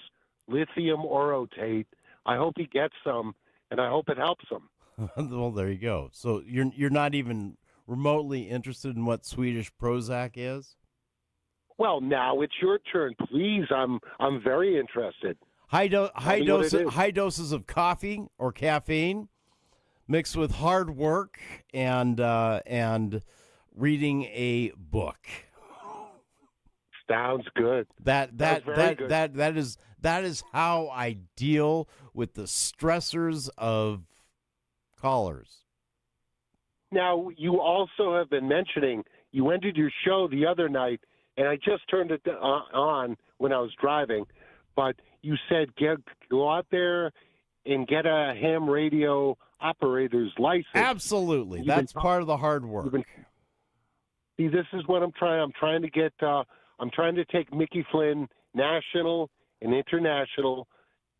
lithium orotate. I hope he gets some, and I hope it helps him. Well, there you go. So you're not even remotely interested in what Swedish Prozac is? Well, now it's your turn, please. I'm very interested. High doses of coffee or caffeine, mixed with hard work and reading a book. Sounds good. That is how I deal with the stressors of callers. Now, you also have been mentioning, you ended your show the other night, and I just turned it on when I was driving, but you said go out there and get a ham radio operator's license. Absolutely. That's part of the hard work. See, this is what I'm trying. I'm trying to get, I'm trying to take Mickey Flynn national and international.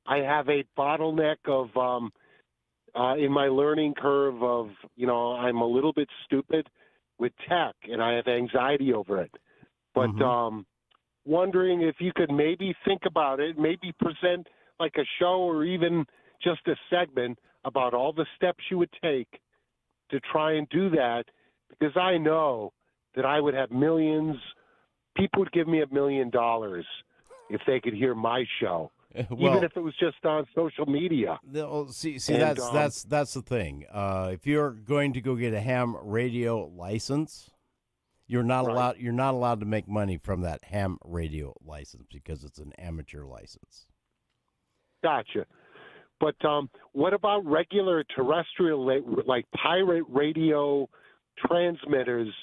I have a bottleneck of, in my learning curve of, I'm a little bit stupid with tech, and I have anxiety over it. But wondering if you could maybe think about it, maybe present like a show or even just a segment about all the steps you would take to try and do that, because I know that I would have millions. People would give me $1 million if they could hear my show. Well, even if it was just on social media. See, that's the thing. If you're going to go get a ham radio license, you're not allowed. You're not allowed to make money from that ham radio license because it's an amateur license. Gotcha. But what about regular terrestrial, like pirate radio transmitters?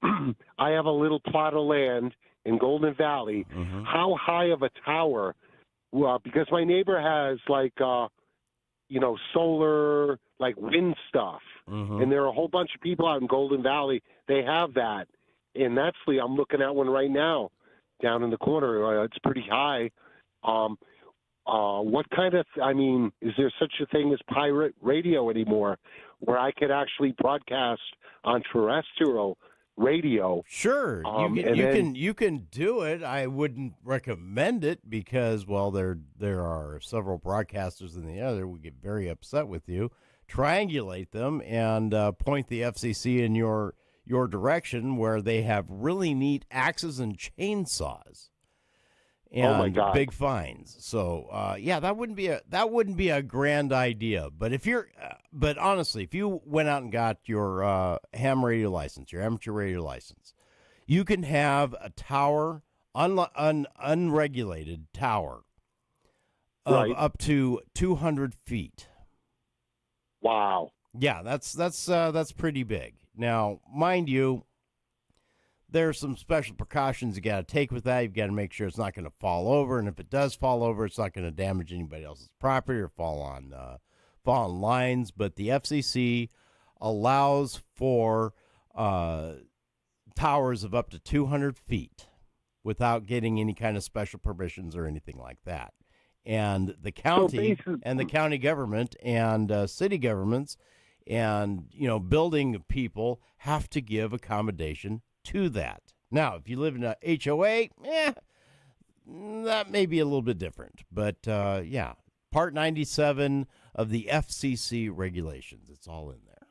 I have a little plot of land in Golden Valley. How high of a tower? Because my neighbor has solar, like wind stuff, and there are a whole bunch of people out in Golden Valley. They have that, and that's I'm looking at one right now, down in the corner. It's pretty high. What kind of? Is there such a thing as pirate radio anymore, where I could actually broadcast on terrestrial radio? Sure, you can do it. I wouldn't recommend it because, well, there are several broadcasters in the other would get very upset with you. Triangulate them and point the FCC in your direction, where they have really neat axes and chainsaws and big fines. So that wouldn't be a grand idea. But but honestly, if you went out and got your ham radio license, your amateur radio license, you can have a tower, unregulated tower of up to 200 feet. Wow. Yeah, that's pretty big. Now, mind you, there's some special precautions you got to take with that. You've got to make sure it's not going to fall over, and if it does fall over, it's not going to damage anybody else's property or fall on lines. But the FCC allows for towers of up to 200 feet without getting any kind of special permissions or anything like that. And the county and the county government and city governments and building people have to give accommodation to that. Now, if you live in a HOA, that may be a little bit different. But Part 97 of the FCC regulations, it's all in there.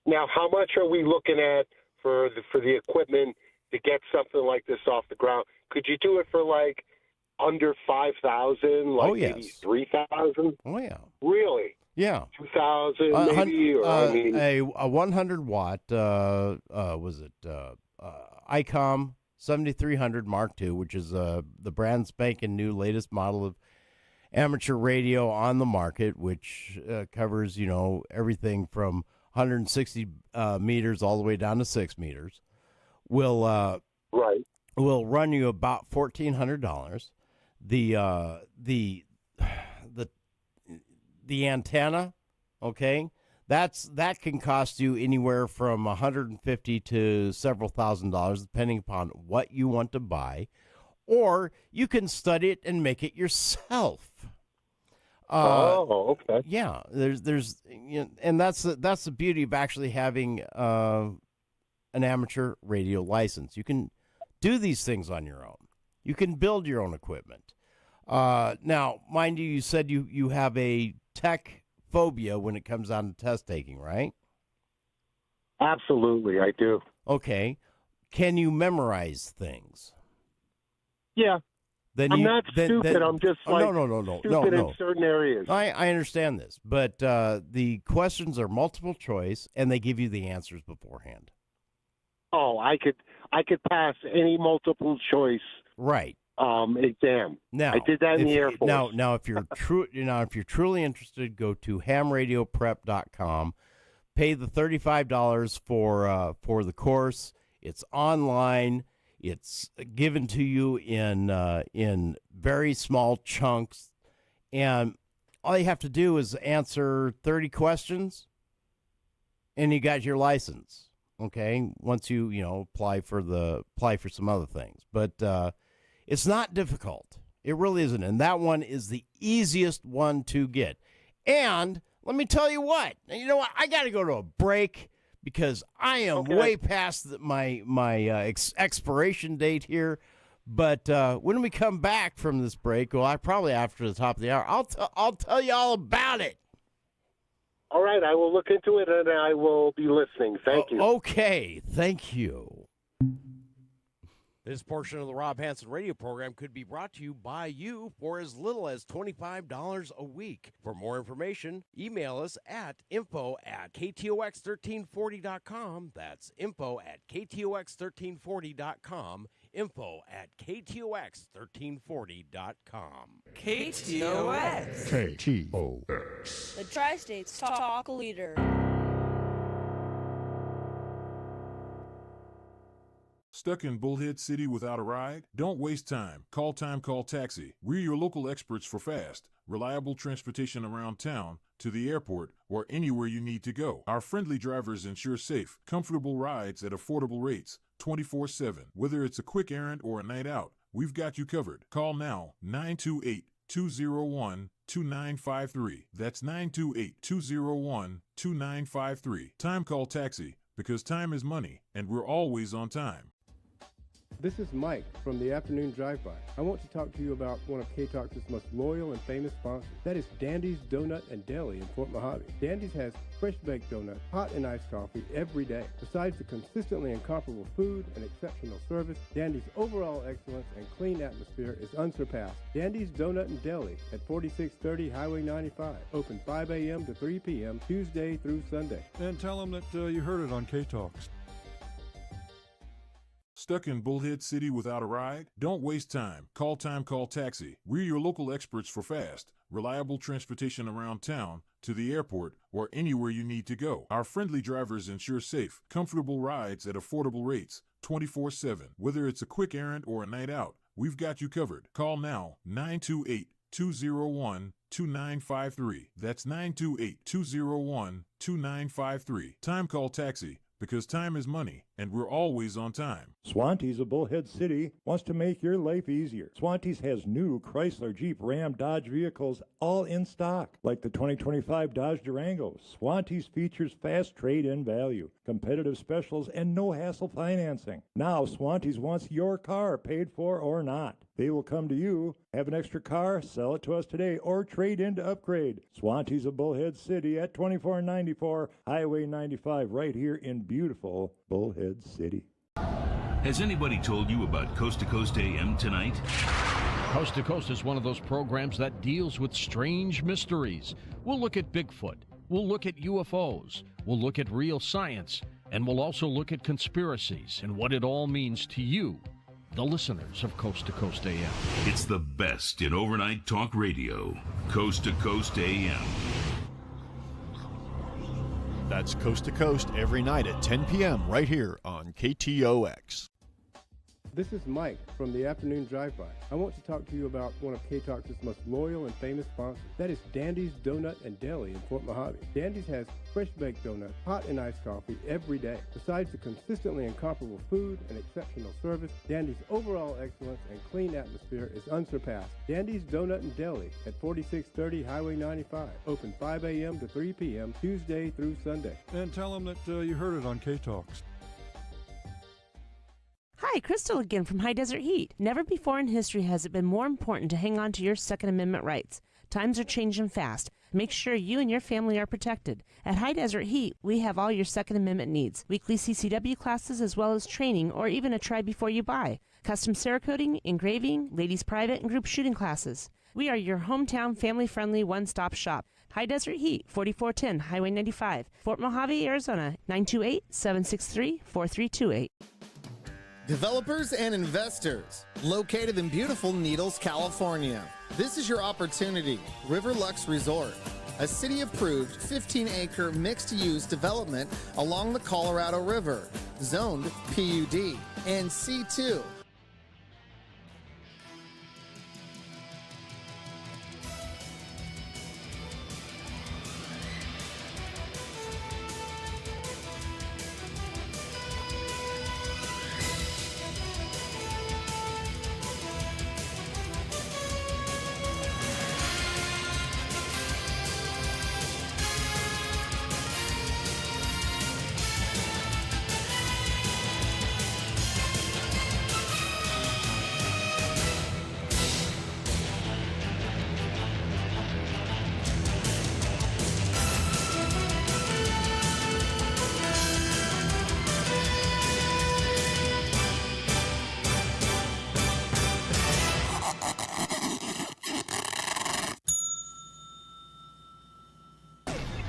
Now, how much are we looking at for the equipment to get something like this off the ground? Could you do it for under 5,000, maybe 3,000? Oh yeah, really? Yeah, 2,000 maybe. A 100 watt ICOM 7300 Mark II, which is the brand spanking new latest model of amateur radio on the market, which covers everything from 160 meters all the way down to 6 meters, will run you about $1,400. The antenna, okay, that can cost you anywhere from $150 to several $1,000s, depending upon what you want to buy, or you can study it and make it yourself. Okay. Yeah, there's and that's the beauty of actually having an amateur radio license. You can do these things on your own. You can build your own equipment. Now, mind you, you said you have a tech phobia when it comes down to test taking, right? Absolutely, I do. Okay. Can you memorize things? Yeah. I'm not stupid. I'm just stupid in certain areas. I understand this, but the questions are multiple choice, and they give you the answers beforehand. Oh, I could pass any multiple choice exam. Now, I did that in the Air Force. Now, if you're if you're truly interested, go to hamradioprep.com. Pay the $35 for the course. It's online. It's given to you in very small chunks, and all you have to do is answer 30 questions, and you got your license. Okay, once you apply for some other things, but it's not difficult. It really isn't, and that one is the easiest one to get. And let me tell you what. You know what? I got to go to a break, because I am way past my expiration date here. But when we come back from this break, well, probably after the top of the hour, I'll tell you all about it. All right, I will look into it, and I will be listening. Thank you. Okay, thank you. This portion of the Rob Hanson radio program could be brought to you by you for as little as $25 a week. For more information, email us at info@ktox1340.com. That's info@ktox1340.com. info@ktox1340.com. KTOX. KTOX. The Tri-States Talk Leader. Stuck in Bullhead City without a ride? Don't waste time. Call Taxi. We're your local experts for fast, reliable transportation around town, to the airport, or anywhere you need to go. Our friendly drivers ensure safe, comfortable rides at affordable rates, 24/7. Whether it's a quick errand or a night out, we've got you covered. Call now, 928-201-2953. That's 928-201-2953. Time Call Taxi, because time is money, and we're always on time. This is Mike from the Afternoon Drive-By. I want to talk to you about one of KTOX's most loyal and famous sponsors. That is Dandy's Donut and Deli in Fort Mojave. Dandy's has fresh-baked donuts, hot and iced coffee every day. Besides the consistently incomparable food and exceptional service, Dandy's overall excellence and clean atmosphere is unsurpassed. Dandy's Donut and Deli at 4630 Highway 95. Open 5 a.m. to 3 p.m. Tuesday through Sunday. And tell them that you heard it on KTOX. Stuck in Bullhead City without a ride? Don't waste time. Call Taxi. We're your local experts for fast, reliable transportation around town, to the airport, or anywhere you need to go. Our friendly drivers ensure safe, comfortable rides at affordable rates, 24/7. Whether it's a quick errand or a night out, we've got you covered. Call now, 928-201-2953. That's 928-201-2953. Time Call Taxi, because time is money, and we're always on time. Swantees of Bullhead City wants to make your life easier. Swantees has new Chrysler, Jeep, Ram, Dodge vehicles all in stock, like the 2025 Dodge Durango. Swantees features fast trade-in value, competitive specials, and no-hassle financing. Now Swantees wants your car, paid for or not. They will come to you, have an extra car, sell it to us today, or trade in to upgrade. Swantees of Bullhead City at 2494 Highway 95, right here in beautiful Bullhead City. Has anybody told you about Coast to Coast AM tonight? Coast to Coast is one of those programs that deals with strange mysteries. We'll look at Bigfoot. We'll look at UFOs. We'll look at real science. And we'll also look at conspiracies and what it all means to you, the listeners of Coast to Coast AM. It's the best in overnight talk radio. Coast to Coast AM. That's Coast to Coast every night at 10 p.m. right here on KTOX. This is Mike from the Afternoon Drive-By. I want to talk to you about one of KTOX's most loyal and famous sponsors. That is Dandy's Donut and Deli in Fort Mojave. Dandy's has fresh-baked donuts, hot and iced coffee every day. Besides the consistently incomparable food and exceptional service, Dandy's overall excellence and clean atmosphere is unsurpassed. Dandy's Donut and Deli at 4630 Highway 95. Open 5 a.m. to 3 p.m. Tuesday through Sunday. And tell them that you heard it on KTOX. Hi, Crystal again from High Desert Heat. Never before in history has it been more important to hang on to your Second Amendment rights. Times are changing fast. Make sure you and your family are protected. At High Desert Heat, we have all your Second Amendment needs. Weekly CCW classes as well as training or even a try before you buy. Custom Cerakoting, engraving, ladies private and group shooting classes. We are your hometown family-friendly one-stop shop. High Desert Heat, 4410 Highway 95, Fort Mojave, Arizona, 928-763-4328. Developers and investors, located in beautiful Needles, California. This is your opportunity. Riverlux Resort, a city-approved 15-acre mixed-use development along the Colorado River, zoned PUD and C2.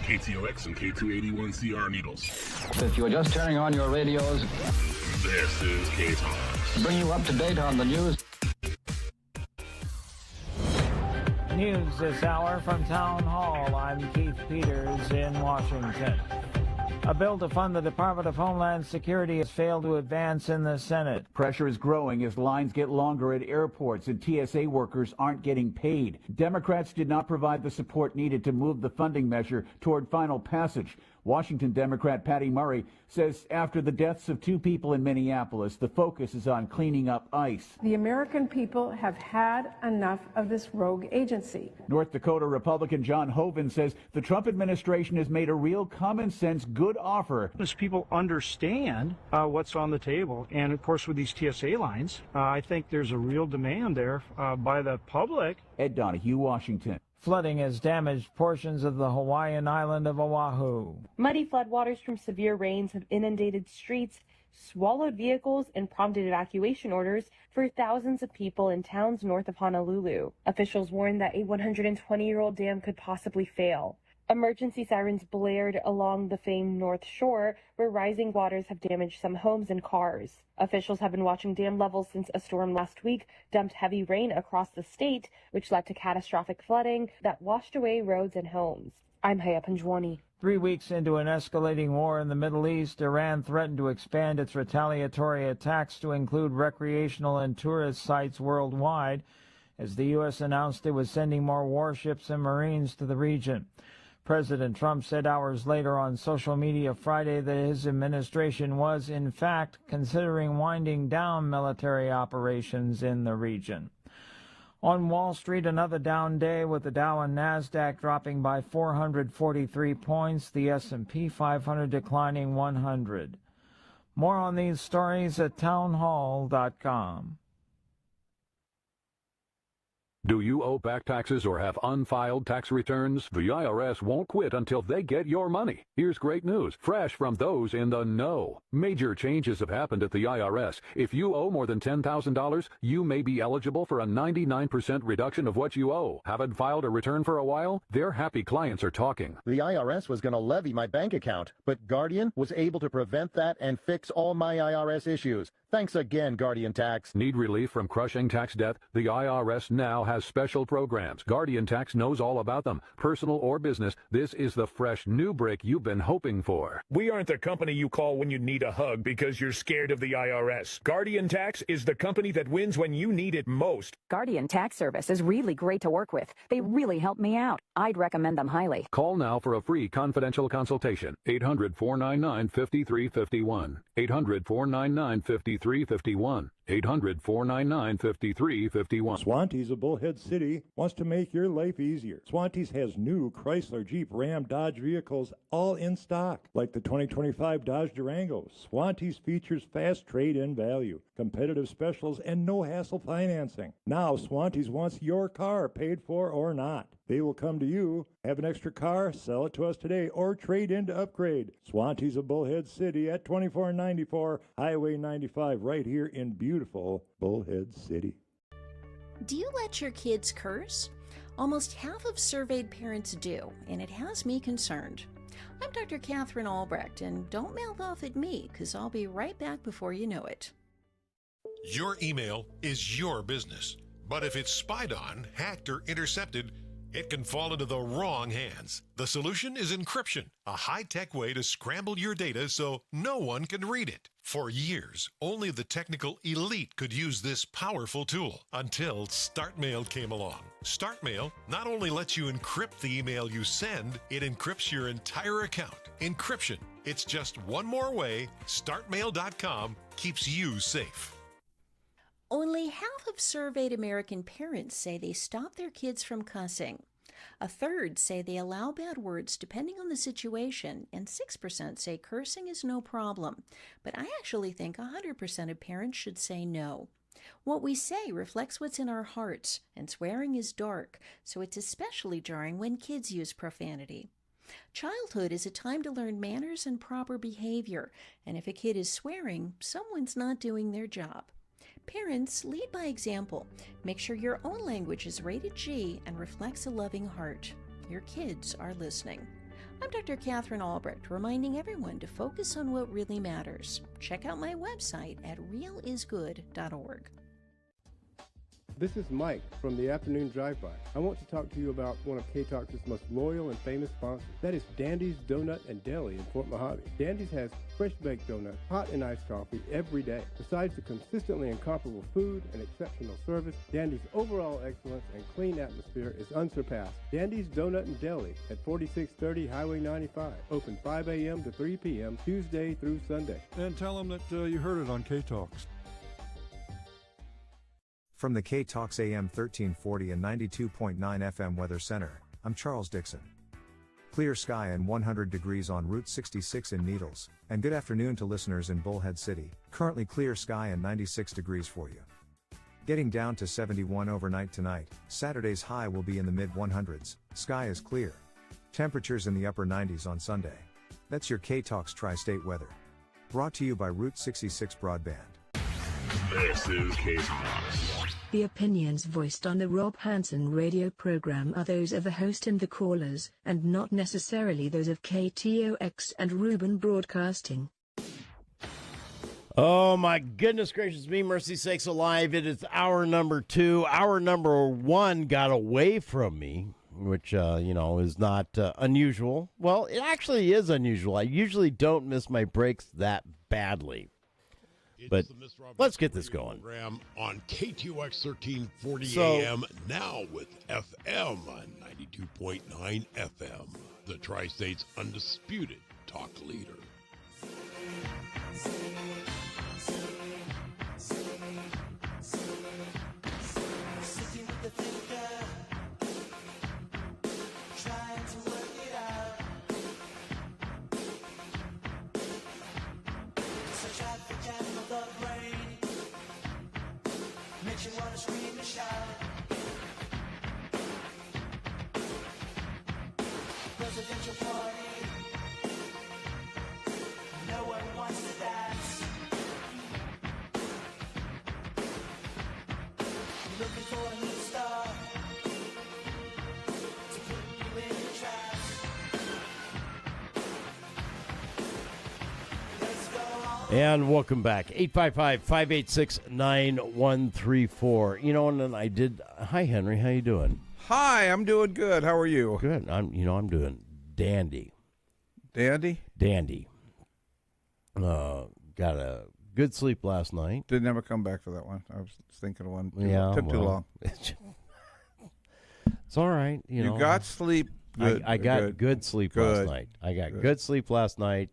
KTOX and K281CR Needles. If you're just turning on your radios, this is KTOX. Bring you up to date on the news. News this hour from Town Hall. I'm Keith Peters in Washington. A bill to fund the Department of Homeland Security has failed to advance in the Senate. Pressure is growing as lines get longer at airports and TSA workers aren't getting paid. Democrats did not provide the support needed to move the funding measure toward final passage. Washington Democrat Patty Murray says after the deaths of 2 people in Minneapolis, the focus is on cleaning up ICE. The American people have had enough of this rogue agency. North Dakota Republican John Hoeven says the Trump administration has made a real common sense good offer. As people understand what's on the table, and of course with these TSA lines, I think there's a real demand there by the public. Ed Donahue, Washington. Flooding has damaged portions of the Hawaiian island of Oahu. Muddy floodwaters from severe rains have inundated streets, swallowed vehicles, and prompted evacuation orders for thousands of people in towns north of Honolulu. Officials warned that a 120-year-old dam could possibly fail. Emergency sirens blared along the famed North Shore, where rising waters have damaged some homes and cars. Officials have been watching dam levels since a storm last week dumped heavy rain across the state, which led to catastrophic flooding that washed away roads and homes. I'm Haya Panjwani. 3 weeks into an escalating war in the Middle East, Iran threatened to expand its retaliatory attacks to include recreational and tourist sites worldwide, as the U.S. announced it was sending more warships and Marines to the region. President Trump said hours later on social media Friday that his administration was, in fact, considering winding down military operations in the region. On Wall Street, another down day with the Dow and Nasdaq dropping by 443 points, the S&P 500 declining 100. More on these stories at townhall.com. Do you owe back taxes or have unfiled tax returns? The IRS won't quit until they get your money. Here's great news, fresh from those in the know. Major changes have happened at the IRS. If you owe more than $10,000, you may be eligible for a 99% reduction of what you owe. Haven't filed a return for a while? Their happy clients are talking. The IRS was going to levy my bank account, but Guardian was able to prevent that and fix all my IRS issues. Thanks again, Guardian Tax. Need relief from crushing tax debt? The IRS now has special programs. Guardian Tax knows all about them. Personal or business, this is the fresh new break you've been hoping for. We aren't the company you call when you need a hug because you're scared of the IRS. Guardian Tax is the company that wins when you need it most. Guardian Tax Service is really great to work with. They really help me out. I'd recommend them highly. Call now for a free confidential consultation. 800-499-5351. 800-499-5351. 800-499-5351. Swantee's a Bullhead City, wants to make your life easier. Swantee's has new Chrysler, Jeep, Ram, Dodge vehicles all in stock, like the 2025 Dodge Durango. Swantee's features fast trade-in value, competitive specials, and no hassle financing. Now Swantee's wants your car, paid for or not. They will come to you, have an extra car, sell it to us today, or trade in to upgrade. Swantee's of Bullhead City at 2494 Highway 95, right here in beautiful Bullhead City. Do you let your kids curse? Almost half of surveyed parents do, and it has me concerned. I'm Dr. Catherine Albrecht, and don't mouth off at me, because I'll be right back before you know it. Your email is your business, but if it's spied on, hacked, or intercepted, it can fall into the wrong hands. The solution is encryption, a high-tech way to scramble your data so no one can read it. For years, only the technical elite could use this powerful tool until StartMail came along. StartMail not only lets you encrypt the email you send, it encrypts your entire account. Encryption. It's just one more way StartMail.com keeps you safe. Only half of surveyed American parents say they stop their kids from cussing. A third say they allow bad words depending on the situation, and 6% say cursing is no problem. But I actually think 100% of parents should say no. What we say reflects what's in our hearts, and swearing is dark, so it's especially jarring when kids use profanity. Childhood is a time to learn manners and proper behavior, and if a kid is swearing, someone's not doing their job. Parents, lead by example. Make sure your own language is rated G and reflects a loving heart. Your kids are listening. I'm Dr. Catherine Albrecht, reminding everyone to focus on what really matters. Check out my website at realisgood.org. This is Mike from the Afternoon Drive-By. I want to talk to you about one of KTOX's most loyal and famous sponsors. That is Dandy's Donut and Deli in Fort Mojave. Dandy's has fresh-baked donuts, hot and iced coffee every day. Besides the consistently incomparable food and exceptional service, Dandy's overall excellence and clean atmosphere is unsurpassed. Dandy's Donut and Deli at 4630 Highway 95. Open 5 a.m. to 3 p.m. Tuesday through Sunday. And tell them that you heard it on KTOX. From the KTOX AM 1340 and 92.9 FM Weather Center, I'm Charles Dixon. Clear sky and 100 degrees on Route 66 in Needles, and good afternoon to listeners in Bullhead City, currently clear sky and 96 degrees for you. Getting down to 71 overnight tonight, Saturday's high will be in the mid-100s, sky is clear. Temperatures in the upper 90s on Sunday. That's your KTOX Tri-State weather. Brought to you by Route 66 Broadband. This is KTOX. The opinions voiced on the Rob Hanson radio program are those of the host and the callers, and not necessarily those of KTOX and Reuben Broadcasting. Oh, my goodness gracious me, mercy sakes alive. It is hour number 2. Hour number 1 got away from me, which, is not unusual. Well, it actually is unusual. I usually don't miss my breaks that badly. But let's get this going. Program on KTOX 1340 AM, now with FM on 92.9 FM, the Tri-State's undisputed talk leader. Makes you wanna scream and shout. Presidential party. No one wants to dance. Looking for a new star to put you in the trash. Let's go on. And welcome back. 855-586-9134. You know, and then I did. Hi, Henry. How you doing? Hi, I'm doing good. How are you? Good. I'm doing dandy. Dandy? Dandy. Got a good sleep last night. Didn't ever come back for that one. I was thinking of one. Took too well, long. It's all right. You know, got sleep. Good, I got good sleep last night. I got good sleep last night.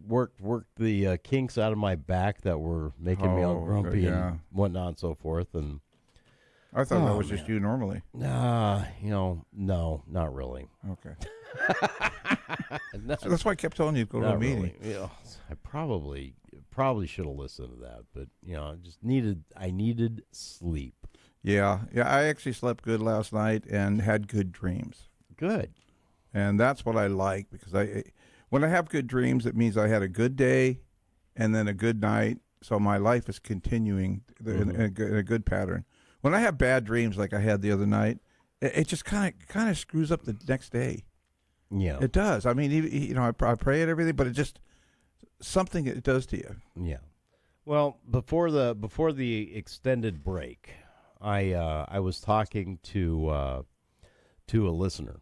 Worked the kinks out of my back that were making me all grumpy and whatnot and so forth. And I thought that was just you normally. No, not really. Okay. So that's why I kept telling you to go to a meeting. Really. You know, I probably should have listened to that, but I needed sleep. Yeah. I actually slept good last night and had good dreams. Good. And that's what I like, because when I have good dreams, it means I had a good day and then a good night. So my life is continuing in a good pattern. When I have bad dreams like I had the other night, it just kind of screws up the next day. Yeah, it does. I mean, I pray at everything, but it just something it does to you. Yeah. Well, before the extended break, I was talking to a listener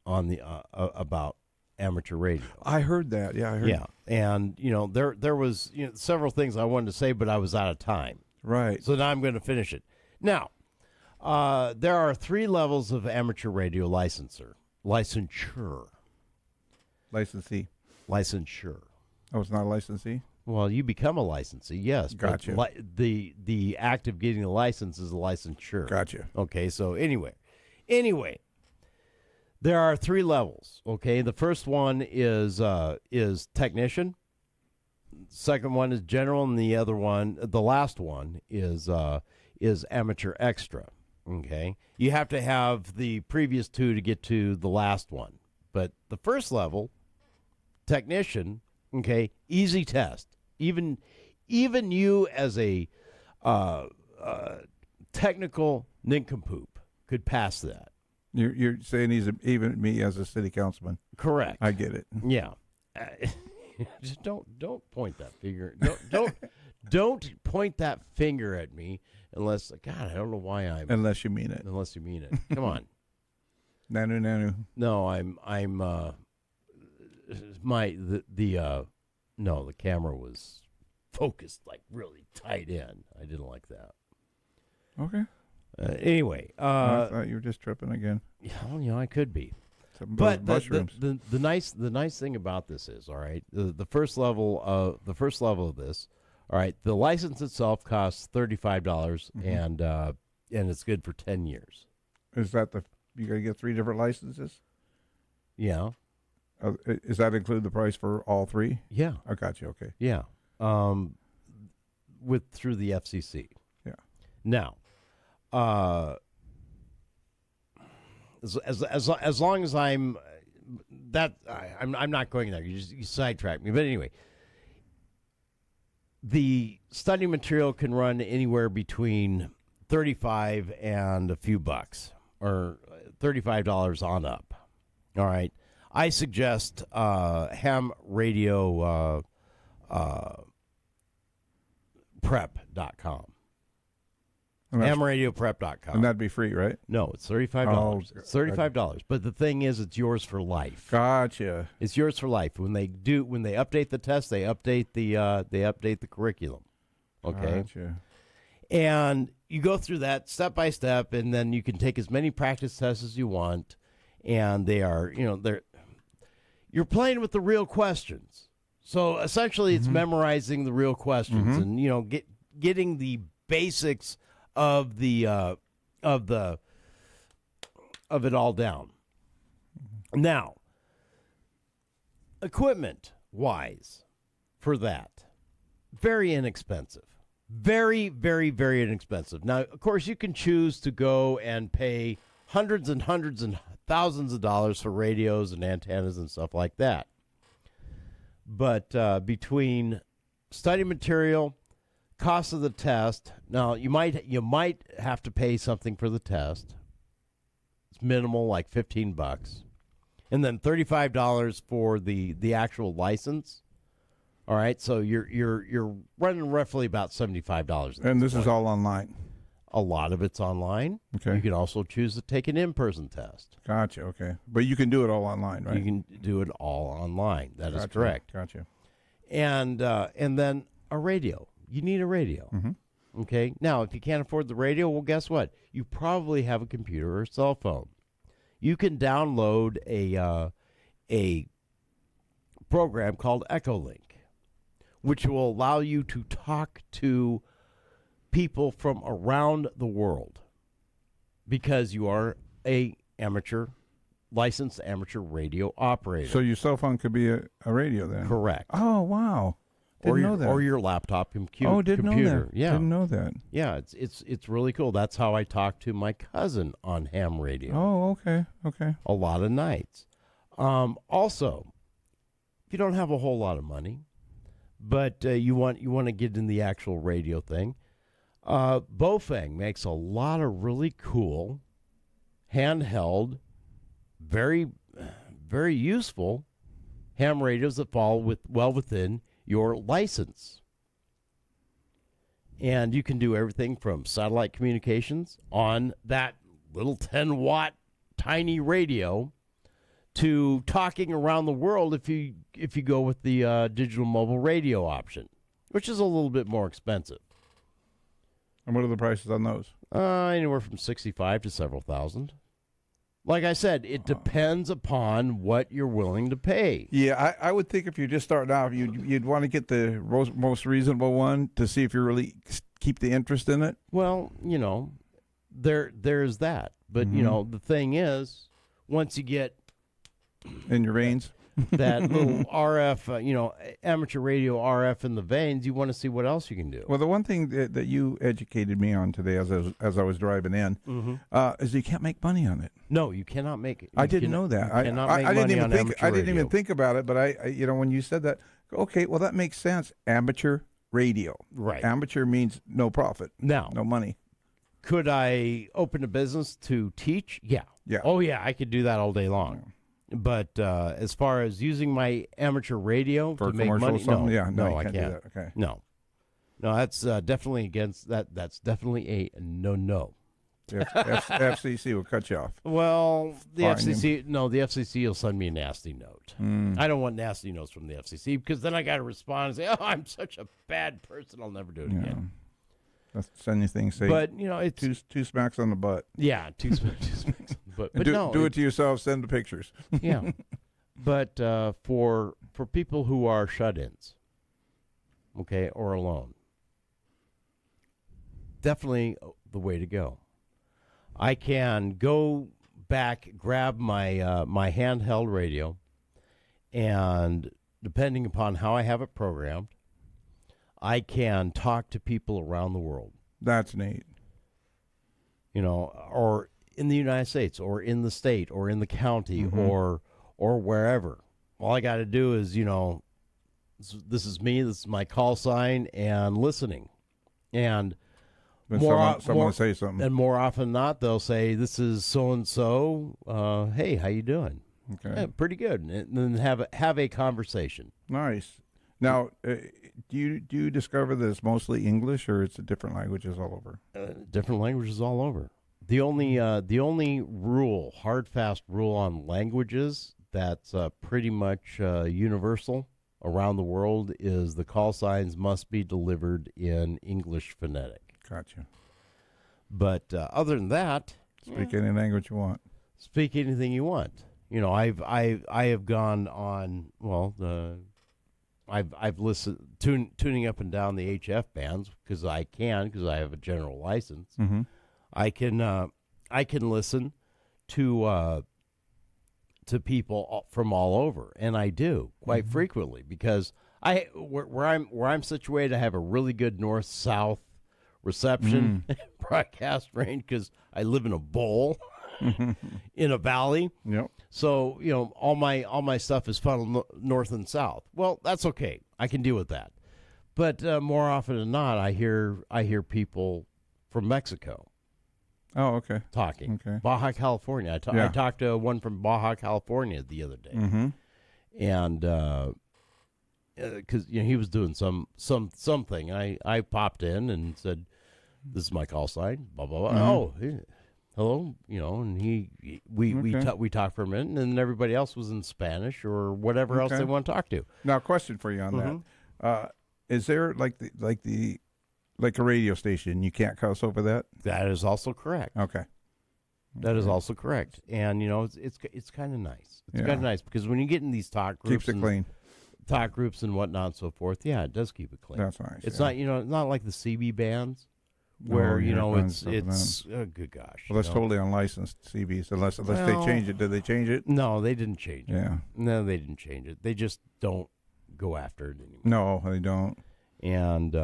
on the about amateur radio. I heard that. Yeah, I heard. Yeah, and there was several things I wanted to say, but I was out of time. Right. So now I'm going to finish it. Now, there are 3 levels of amateur radio licensure. Licensee. Licensure. Oh, it's not a licensee? Well, you become a licensee, yes. Gotcha. But the act of getting the license is a licensure. Gotcha. Okay, so anyway, there are 3 levels. Okay, the first one is technician. Second one is general, and the last one is amateur extra. Okay, you have to have the previous 2 to get to the last one. But the first level, technician, okay, easy test. Even you as a technical nincompoop could pass that. You're saying even me as a city councilman? Correct. I get it. Yeah. Just don't point that finger. Don't point that finger at me unless, God, I don't know why I'm. Unless you mean it. Unless you mean it. Come on. Nanu. No, the camera was focused like really tight in. I didn't like that. Okay. Anyway, I thought you were just tripping again. Yeah, I could be. But the nice thing about this is, all right, the first level of this, all right, the license itself costs $35 and it's good for 10 years. Is that you got to get 3 different licenses? Yeah. Does that include the price for all 3? Yeah. I got you. Okay. Yeah. Through the FCC. Yeah. Now, as long as I'm not going there. You sidetrack me. But anyway, the study material can run anywhere between $35 and a few bucks, or $35 on up. All right. I suggest hamradioprep.com. hamradioprep.com. And that'd be free, right? No, it's $35. Oh, it's $35. But the thing is, it's yours for life. Gotcha. It's yours for life. When they update the test, they update the curriculum. Okay. Gotcha. And you go through that step by step, and then you can take as many practice tests as you want. And you're playing with the real questions. So essentially, it's memorizing the real questions and getting the basics of it all down. Now, equipment wise, for that, very inexpensive. Very, very, very inexpensive. Now, of course, you can choose to go and pay hundreds and thousands of dollars for radios and antennas and stuff like that. But between study material, cost of the test, now you might have to pay something for the test. It's minimal, like $15, and then $35 for the actual license. All right, so you're running roughly about $75. And this is all online. A lot of it's online. Okay. You can also choose to take an in-person test. Gotcha. Okay, but you can do it all online, right? You can do it all online. That is correct. Gotcha. And then a radio. You need a radio. Mm-hmm. Okay. Now, if you can't afford the radio, well, guess what? You probably have a computer or a cell phone. You can download a program called Echolink, which will allow you to talk to people from around the world because you are a licensed amateur radio operator. So your cell phone could be a radio then? Correct. Oh, wow. Didn't know that. Or your laptop computer. Oh, didn't know that. Yeah. Didn't know that. Yeah, it's really cool. That's how I talk to my cousin on ham radio. Oh, okay. Okay. A lot of nights. Also, if you don't have a whole lot of money, but you want to get in the actual radio thing, Bofang makes a lot of really cool, handheld, very, very useful ham radios that fall well within your license. And you can do everything from satellite communications on that little 10-watt tiny radio to talking around the world if you go with the digital mobile radio option, which is a little bit more expensive. And what are the prices on those? Anywhere from $65 to several thousand. Like I said, it depends upon what you're willing to pay. Yeah, I would think if you're just starting out, you'd want to get the most reasonable one to see if you really keep the interest in it. Well, there's that. But, the thing is, once you get in your veins, that little RF, amateur radio RF in the veins, you want to see what else you can do. Well, the one thing that you educated me on today as I was driving in is you can't make money on it. No, you cannot make it. I didn't know that. I didn't even think about it, but I when you said that, okay, well that makes sense. Amateur radio, right? Amateur means no profit, no money. Could I open a business to teach? Yeah. Yeah. Oh yeah, I could do that all day long. But as far as using my amateur radio for to make money, no, I can't can't. do that. Okay. No, that's definitely against that. That's definitely a no. FCC will cut you off. Well, the FCC will send me a nasty note. I don't want nasty notes from the FCC because then I got to respond and say, "Oh, I'm such a bad person. I'll never do it again." That's anything. Say, but it's two smacks on the butt. Yeah, two smacks on the butt. But do it to yourself. Send the pictures. Yeah, but for people who are shut-ins, okay, or alone, definitely the way to go. I can go back, grab my my handheld radio, and depending upon how I have it programmed, I can talk to people around the world. That's neat. Or in the United States, or in the state, or in the county, or wherever. All I got to do is, this is me, this is my call sign, and listening. And someone will say something. And more often than not, they'll say, "This is so-and-so. Hey, how you doing?" Okay. Yeah, pretty good. And then have a conversation. Nice. Now, do you discover that it's mostly English, or it's different languages all over? Different languages all over. The only hard fast rule on languages that's pretty much universal around the world is the call signs must be delivered in English phonetic. Gotcha. But other than that, speak any language you want. Speak anything you want. I have gone on. I've listened tuning up and down the HF bands because I have a general license. Mm-hmm. I can listen to people from all over, and I do quite frequently because where I'm situated, I have a really good north-south reception broadcast range because I live in a bowl in a valley. Yep. So all my stuff is funneled north and south. Well, that's okay. I can deal with that. But more often than not, I hear people from Mexico. Oh, okay. Talking. Okay. Baja California. I talked to one from Baja California the other day, and because he was doing something. I popped in and said, "This is my call sign." Blah blah blah. Mm-hmm. Oh, hey, hello. And we talked for a minute, and then everybody else was in Spanish or whatever else they want to talk to. Now, question for you on that: is there like a radio station? You can't cuss over that. That is also correct. Okay. That is also correct, and it's kind of nice. It's kind of nice because when you get in these talk groups, Keeps it clean. Talk groups and whatnot and so forth. Yeah, it does keep it clean. That's nice. It's not not like the CB bands where it's oh, good gosh. Well, that's totally unlicensed CBs unless they change it. Did they change it? No, they didn't change it. Yeah. No, they didn't change it. They just don't go after it anymore. No, they don't. And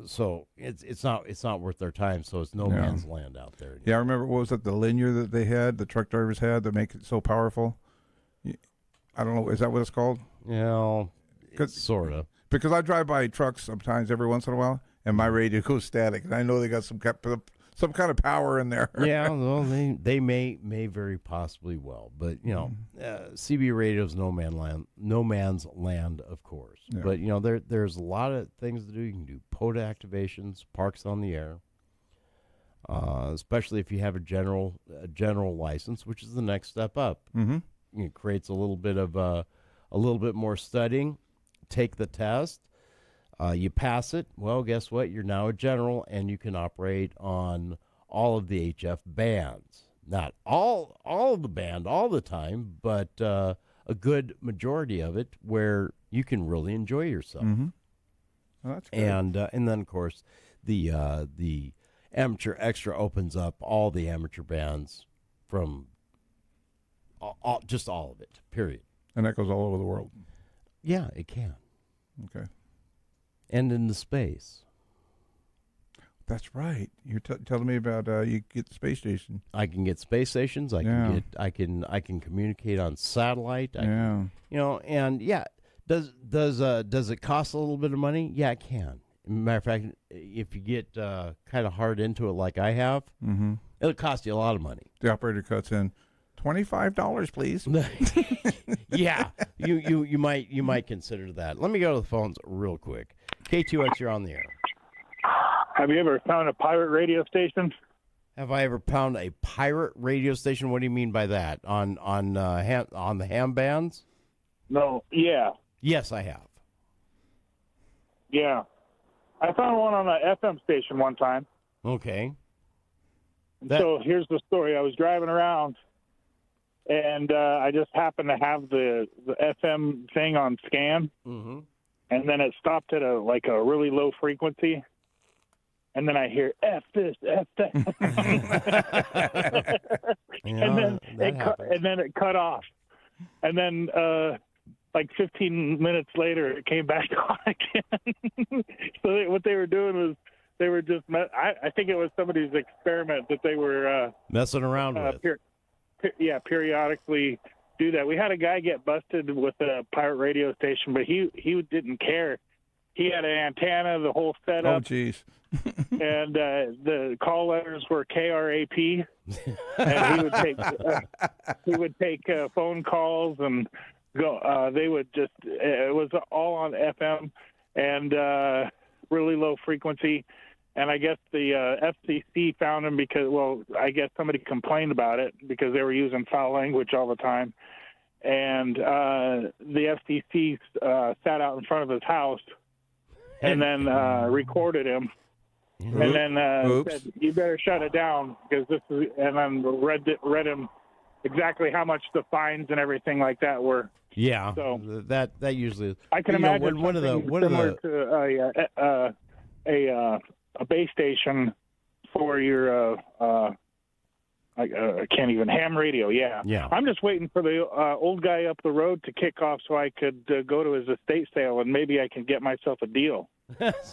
so it's not worth their time. So it's no man's land out there anymore. Yeah, I remember, what was it, the linear that they had, the truck drivers had to make it so powerful? I don't know, is that what it's called? Yeah, sort of. Because I drive by trucks sometimes every once in a while, and my radio goes static, and I know they got some kind of power in there. Yeah, well, they may very possibly well, but CB radio's no man's land, of course. Yeah. But there's a lot of things to do. You can do POTA activations, parks on the air, especially if you have a general license, which is the next step up. Mm-hmm. It creates a little bit more studying. Take the test. You pass it. Well, guess what? You're now a general, and you can operate on all of the HF bands. Not all of the band all the time, but a good majority of it, where you can really enjoy yourself. Mm-hmm. Well, that's good. And then of course the Amateur Extra opens up all the amateur bands from just all of it. Period. And that goes all over the world. Yeah, it can. Okay. And into space. That's right. You're telling me about you get the space station. I can get space stations. I can communicate on satellite. And does it cost a little bit of money? Yeah, it can. Matter of fact, if you get kind of hard into it like I have, it'll cost you a lot of money. The operator cuts in $25, please. Yeah, you might consider that. Let me go to the phones real quick. KTOX, you're on the air. Have you ever found a pirate radio station? Have I ever found a pirate radio station? What do you mean by that? On the ham bands? No. Yeah. Yes, I have. Yeah. I found one on an FM station one time. Okay. So here's the story. I was driving around, and I just happened to have the FM thing on scan, and then it stopped at a really low frequency, and then I hear F this, F that, and then it cut off, and then 15 minutes later it came back on again. So what they were doing was they were just I think it was somebody's experiment that they were messing around with. Periodically do that. We had a guy get busted with a pirate radio station, but he didn't care. He had an antenna, the whole setup. Oh, geez. And the call letters were KRAP, and he would take phone calls and go. They would just it was all on FM and really low frequency. And I guess the FCC found him because, I guess somebody complained about it because they were using foul language all the time. And the FCC sat out in front of his house and then recorded him. And then said, "You better shut it down because this is." And then read him exactly how much the fines and everything like that were. Yeah, so that usually. I can imagine one of to a base station for your I can't even ham radio. Yeah. I'm just waiting for the old guy up the road to kick off so I could go to his estate sale and maybe I can get myself a deal.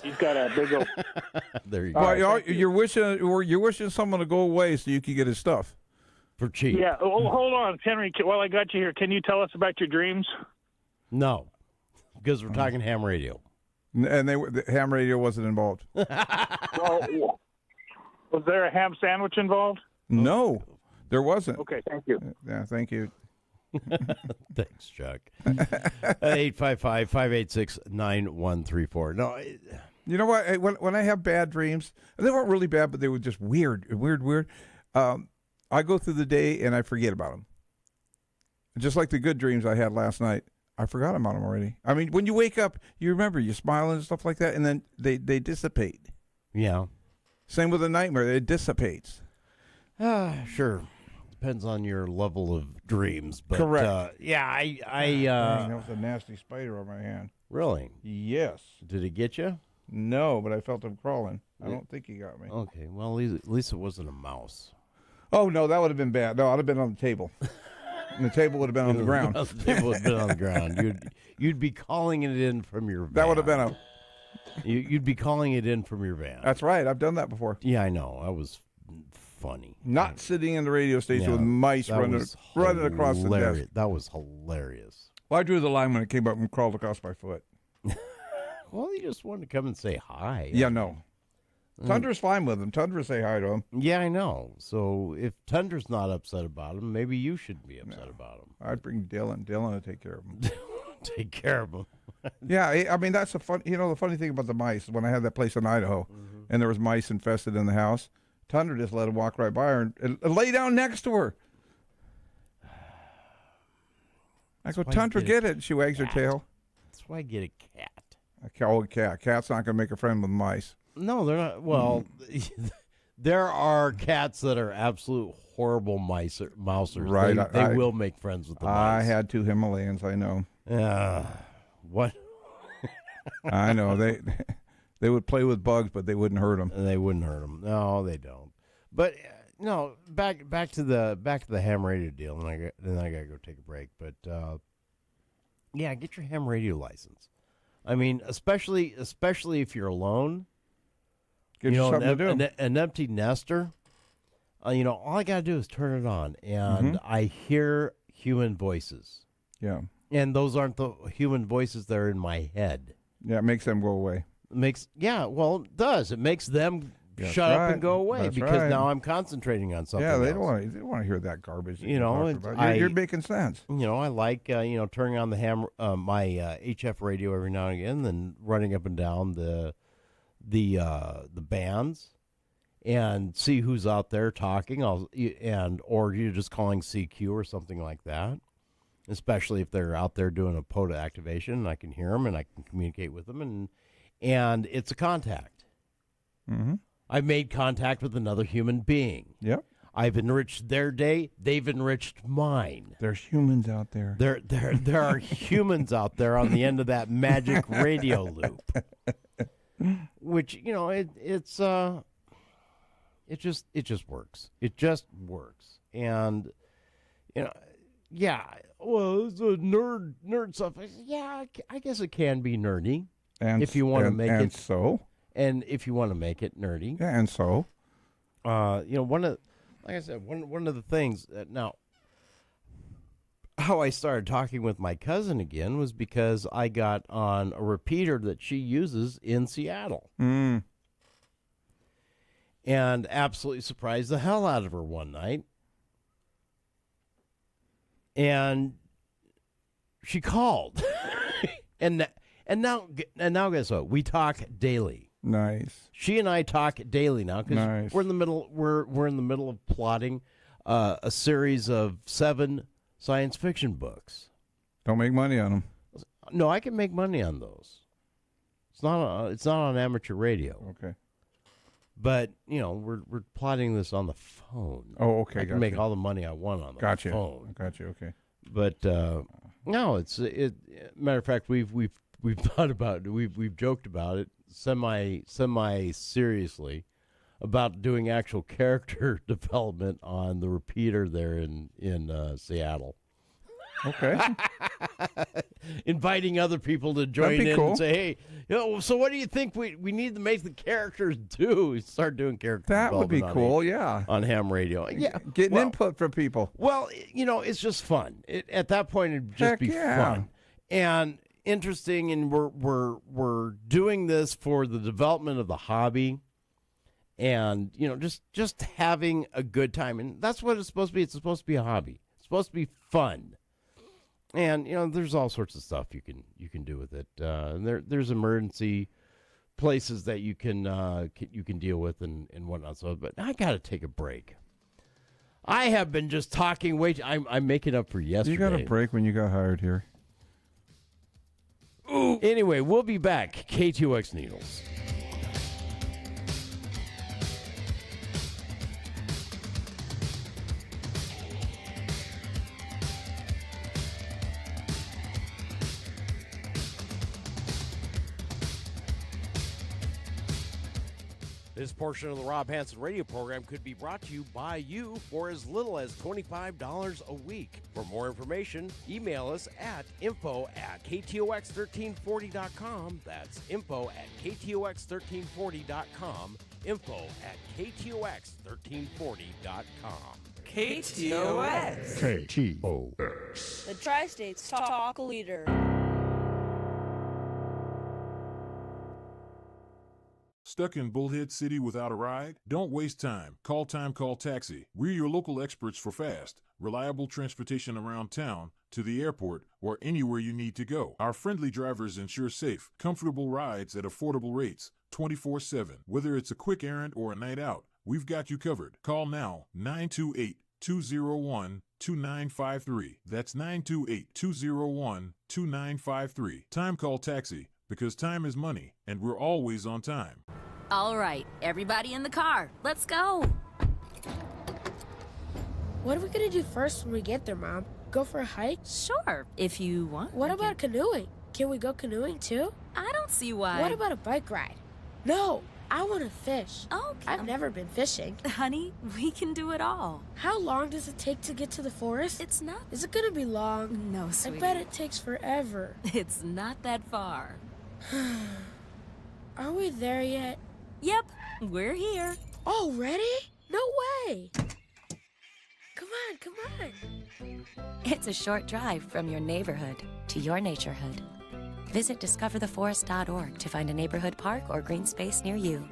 He's got a big old. There you go. Well, you're wishing someone to go away so you can get his stuff for cheap. Yeah. Oh, hold on, Henry. While I got you here, can you tell us about your dreams? No, because we're talking ham radio. And the ham radio wasn't involved. Was there a ham sandwich involved? No, there wasn't. Okay, thank you. Yeah, thank you. Thanks, Chuck. 855-586-9134. No, you know what? When I have bad dreams, they weren't really bad, but they were just weird. I go through the day and I forget about them. Just like the good dreams I had last night, I forgot about them already. I mean, when you wake up, you remember, you smile and stuff like that, and then they dissipate. Yeah. Same with a nightmare; it dissipates. Sure. Depends on your level of dreams, but correct. Dang, that was a nasty spider on my hand. Really? Yes. Did it get you? No, but I felt him crawling. I don't think he got me. Okay, well, at least it wasn't a mouse. Oh no, that would have been bad. No, I'd have been on the table. And the table would have been on the ground. The table would have been on the ground. You'd be calling it in from your van. That would have been You'd be calling it in from your van. That's right. I've done that before. Yeah, I know. That was funny. Not sitting in the radio station with mice running across the desk. That was hilarious. Well, I drew the line when it came up and crawled across my foot. Well, he just wanted to come and say hi. Yeah, no. Tundra's fine with him. Tundra say hi to him. Yeah, I know. So if Tundra's not upset about him, maybe you shouldn't be upset about him. I'd bring Dylan. Dylan would take care of him. Take care of him. Yeah, I mean, that's the funny thing about the mice. When I had that place in Idaho, and there was mice infested in the house, Tundra just let him walk right by her and lay down next to her. I go, Tundra, get it. She wags her tail. That's why I get a cat. A cat. Cat's not going to make a friend with mice. No, they're not. Well, there are cats that are absolute horrible mousers. Right. They will make friends with the mice. I had 2 Himalayans, I know. What? I know. They would play with bugs, but they wouldn't hurt them. They wouldn't hurt them. No, they don't. But no, back to the ham radio deal, and I gotta go take a break. But yeah, get your ham radio license. I mean, especially if you're alone. Get you something to do. An empty nester. All I gotta do is turn it on, and I hear human voices. Yeah. And those aren't the human voices that are in my head. Yeah, it makes them go away. It does. It makes them shut up and go away because now I'm concentrating on something. Yeah, they else. don't want to hear that garbage. You're making sense. I like turning on my HF radio every now and again, and then running up and down the bands and see who's out there talking. Or you're just calling CQ or something like that. Especially if they're out there doing a POTA activation, and I can hear them and I can communicate with them, and it's a contact. Mm-hmm. I've made contact with another human being. Yep. I've enriched their day. They've enriched mine. There's humans out there. There are humans out there on the end of that magic radio loop, which it just works. It just works, and yeah. Well, it's a nerd stuff. Yeah, I guess it can be nerdy, and if you want to make it so. And if you want to make it nerdy, yeah, and so, one of the things that now, how I started talking with my cousin again was because I got on a repeater that she uses in Seattle, and absolutely surprised the hell out of her one night. And she called, and now guess what? We talk daily. Nice. She and I talk daily now because nice. we're in the middle. We're in the middle of plotting a series of 7 science fiction books. Don't make money on them. No, I can make money on those. It's not on amateur radio. Okay. But we're plotting this on the phone. Oh, okay. I can make all the money I want on the phone. Gotcha. Okay. But no, it's matter of fact, we've thought about it. We've joked about it semi seriously about doing actual character development on the repeater there in Seattle. Okay. Inviting other people to join in and say, hey, so what do you think we need to make the characters do? We start doing character development. That would be cool, yeah. On ham radio. Yeah. Getting input from people. Well, it's just fun. At that point, it'd just be fun. And interesting, and we're doing this for the development of the hobby and, just having a good time. And that's what it's supposed to be. It's supposed to be a hobby. It's supposed to be fun. And there's all sorts of stuff you can do with it. There's emergency places that you can deal with and whatnot. So, but I got to take a break. I have been just talking I'm making up for yesterday. You got a break when you got hired here. Ooh. Anyway, we'll be back. KTOX Needles. This portion of the Rob Hanson radio program could be brought to you by you for as little as $25 a week. For more information, email us at info@ktox1340.com. That's info@ktox1340.com. info@ktox1340.com. KTOX. KTOX. The Tri-States Talk Leader. Stuck in Bullhead City without a ride? Don't waste time. Call Taxi. We're your local experts for fast, reliable transportation around town, to the airport, or anywhere you need to go. Our friendly drivers ensure safe, comfortable rides at affordable rates, 24/7. Whether it's a quick errand or a night out, we've got you covered. Call now, 928-201-2953. That's 928-201-2953. Time Call Taxi, because time is money, and we're always on time. All right, everybody in the car. Let's go. What are we gonna do first when we get there, Mom? Go for a hike? Sure, if you want. What about canoeing? Can we go canoeing too? I don't see why. What about a bike ride? No, I want to fish. Okay. I've never been fishing. Honey, we can do it all. How long does it take to get to the forest? It's not. Is it gonna be long? No, sweetie. I bet it takes forever. It's not that far. Are we there yet? Yep, we're here. Already? No way! Come on. It's a short drive from your neighborhood to your naturehood. Visit discovertheforest.org to find a neighborhood park or green space near you.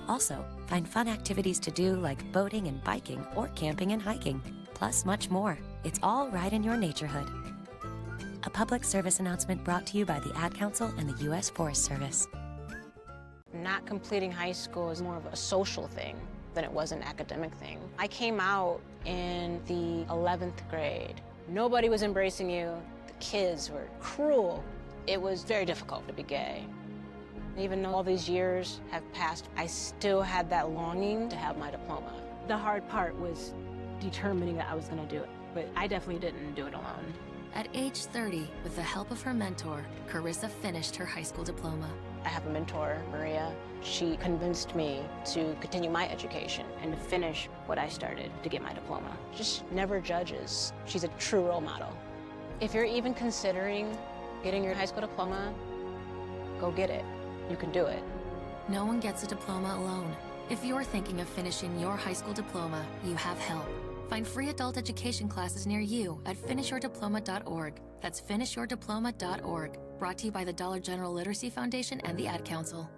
Also, find fun activities to do like boating and biking or camping and hiking, plus much more. It's all right in your naturehood. A public service announcement brought to you by the Ad Council and the U.S. Forest Service. Not completing high school is more of a social thing than it was an academic thing. I came out in the 11th grade. Nobody was embracing you. The kids were cruel. It was very difficult to be gay. Even though all these years have passed, I still had that longing to have my diploma. The hard part was determining that I was going to do it, but I definitely didn't do it alone. At age 30, with the help of her mentor, Carissa finished her high school diploma. I have a mentor, Maria. She convinced me to continue my education and to finish what I started to get my diploma. Just never judges. She's a true role model. If you're even considering getting your high school diploma, go get it. You can do it. No one gets a diploma alone. If you're thinking of finishing your high school diploma, you have help. Find free adult education classes near you at finishyourdiploma.org. That's finishyourdiploma.org. Brought to you by the Dollar General Literacy Foundation and the Ad Council.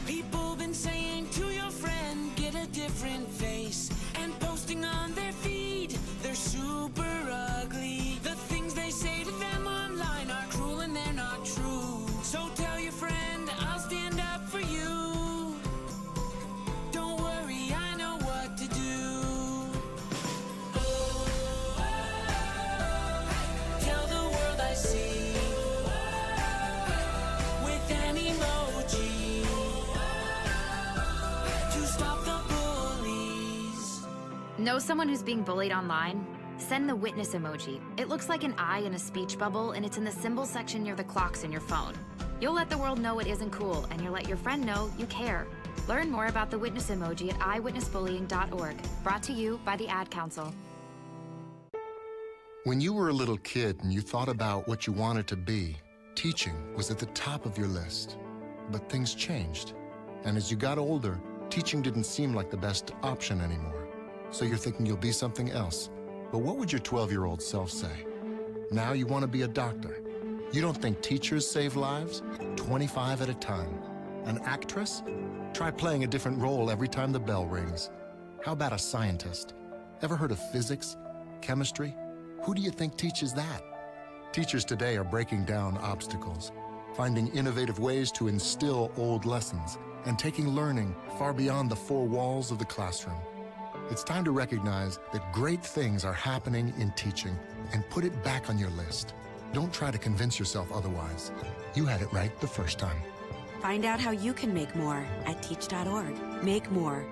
People been saying to your friend, get a different face, and posting on their feed, they're super ugly. The things they say to them online are cruel and they're not true. So tell your friend, I'll stand up for you. Don't worry, I know what to do. Tell the world I see with an emoji to stop the bullies. Know someone who's being bullied online? Send the witness emoji. It looks like an eye in a speech bubble, and it's in the symbol section near the clocks in your phone. You'll let the world know it isn't cool, and you'll let your friend know you care. Learn more about the witness emoji at eyewitnessbullying.org. Brought to you by the Ad Council. When you were a little kid and you thought about what you wanted to be, teaching was at the top of your list. But things changed. And as you got older, teaching didn't seem like the best option anymore. So you're thinking you'll be something else. But what would your 12-year-old self say? Now you want to be a doctor. You don't think teachers save lives? 25 at a time. An actress? Try playing a different role every time the bell rings. How about a scientist? Ever heard of physics? Chemistry? Who do you think teaches that? Teachers today are breaking down obstacles, finding innovative ways to instill old lessons, and taking learning far beyond the four walls of the classroom. It's time to recognize that great things are happening in teaching and put it back on your list. Don't try to convince yourself otherwise. You had it right the first time. Find out how you can make more at teach.org. Make more.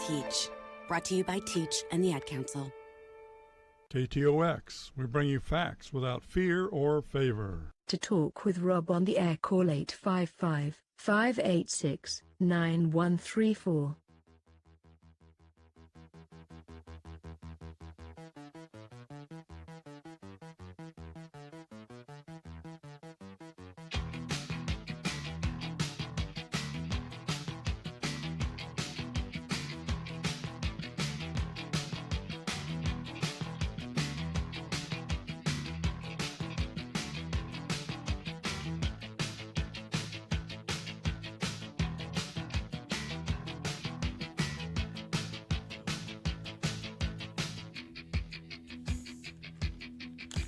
Teach. Brought to you by Teach and the Ad Council. KTOX, we bring you facts without fear or favor. To talk with Rob on the air, call 855-586-9134.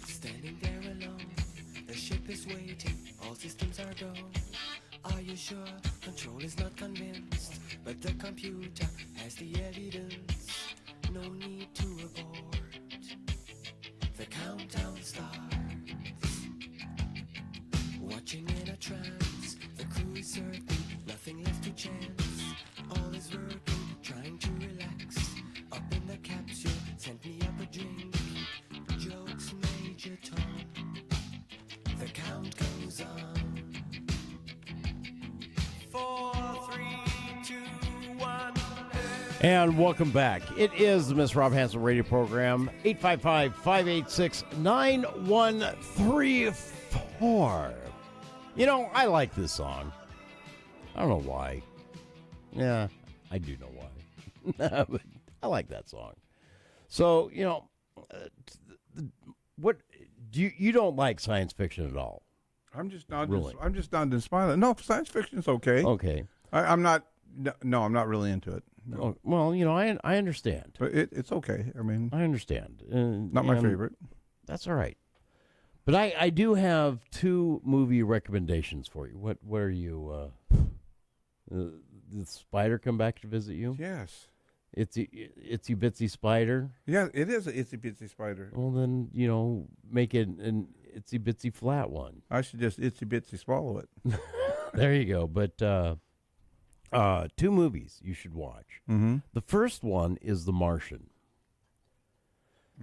Standing there alone, the ship is waiting, all systems are go. Are you sure? Control is not convinced, but the computer has the evidence. No need to abort. The countdown starts. Watching in a trance, the crew is certain, nothing left to chance. All is working, trying to relax. Up in the capsule, sent me up a drink. Jokes, Major Tom. The count goes on. 4, 3, 2, 1. And welcome back. It is the Miss Rob Hanson radio program, 855-586-9134. You know, I like this song. I don't know why. Yeah, I do know why. But I like that song. So, you know, what do you don't like science fiction at all? I'm just not. Really? I'm just not inspired. No, science fiction's okay. Okay. I'm not. No, I'm not really into it. No. Oh, well, you know, I understand. But it's okay. I mean, I understand. Not my favorite. That's all right. But I do have 2 movie recommendations for you. What are you? Did the spider come back to visit you? Yes. Itsy bitsy spider. Yeah, it is an itsy bitsy spider. Well, then make it an itsy bitsy flat one. I should just itsy bitsy swallow it. There you go. But 2 movies you should watch. Mm-hmm. The first one is The Martian.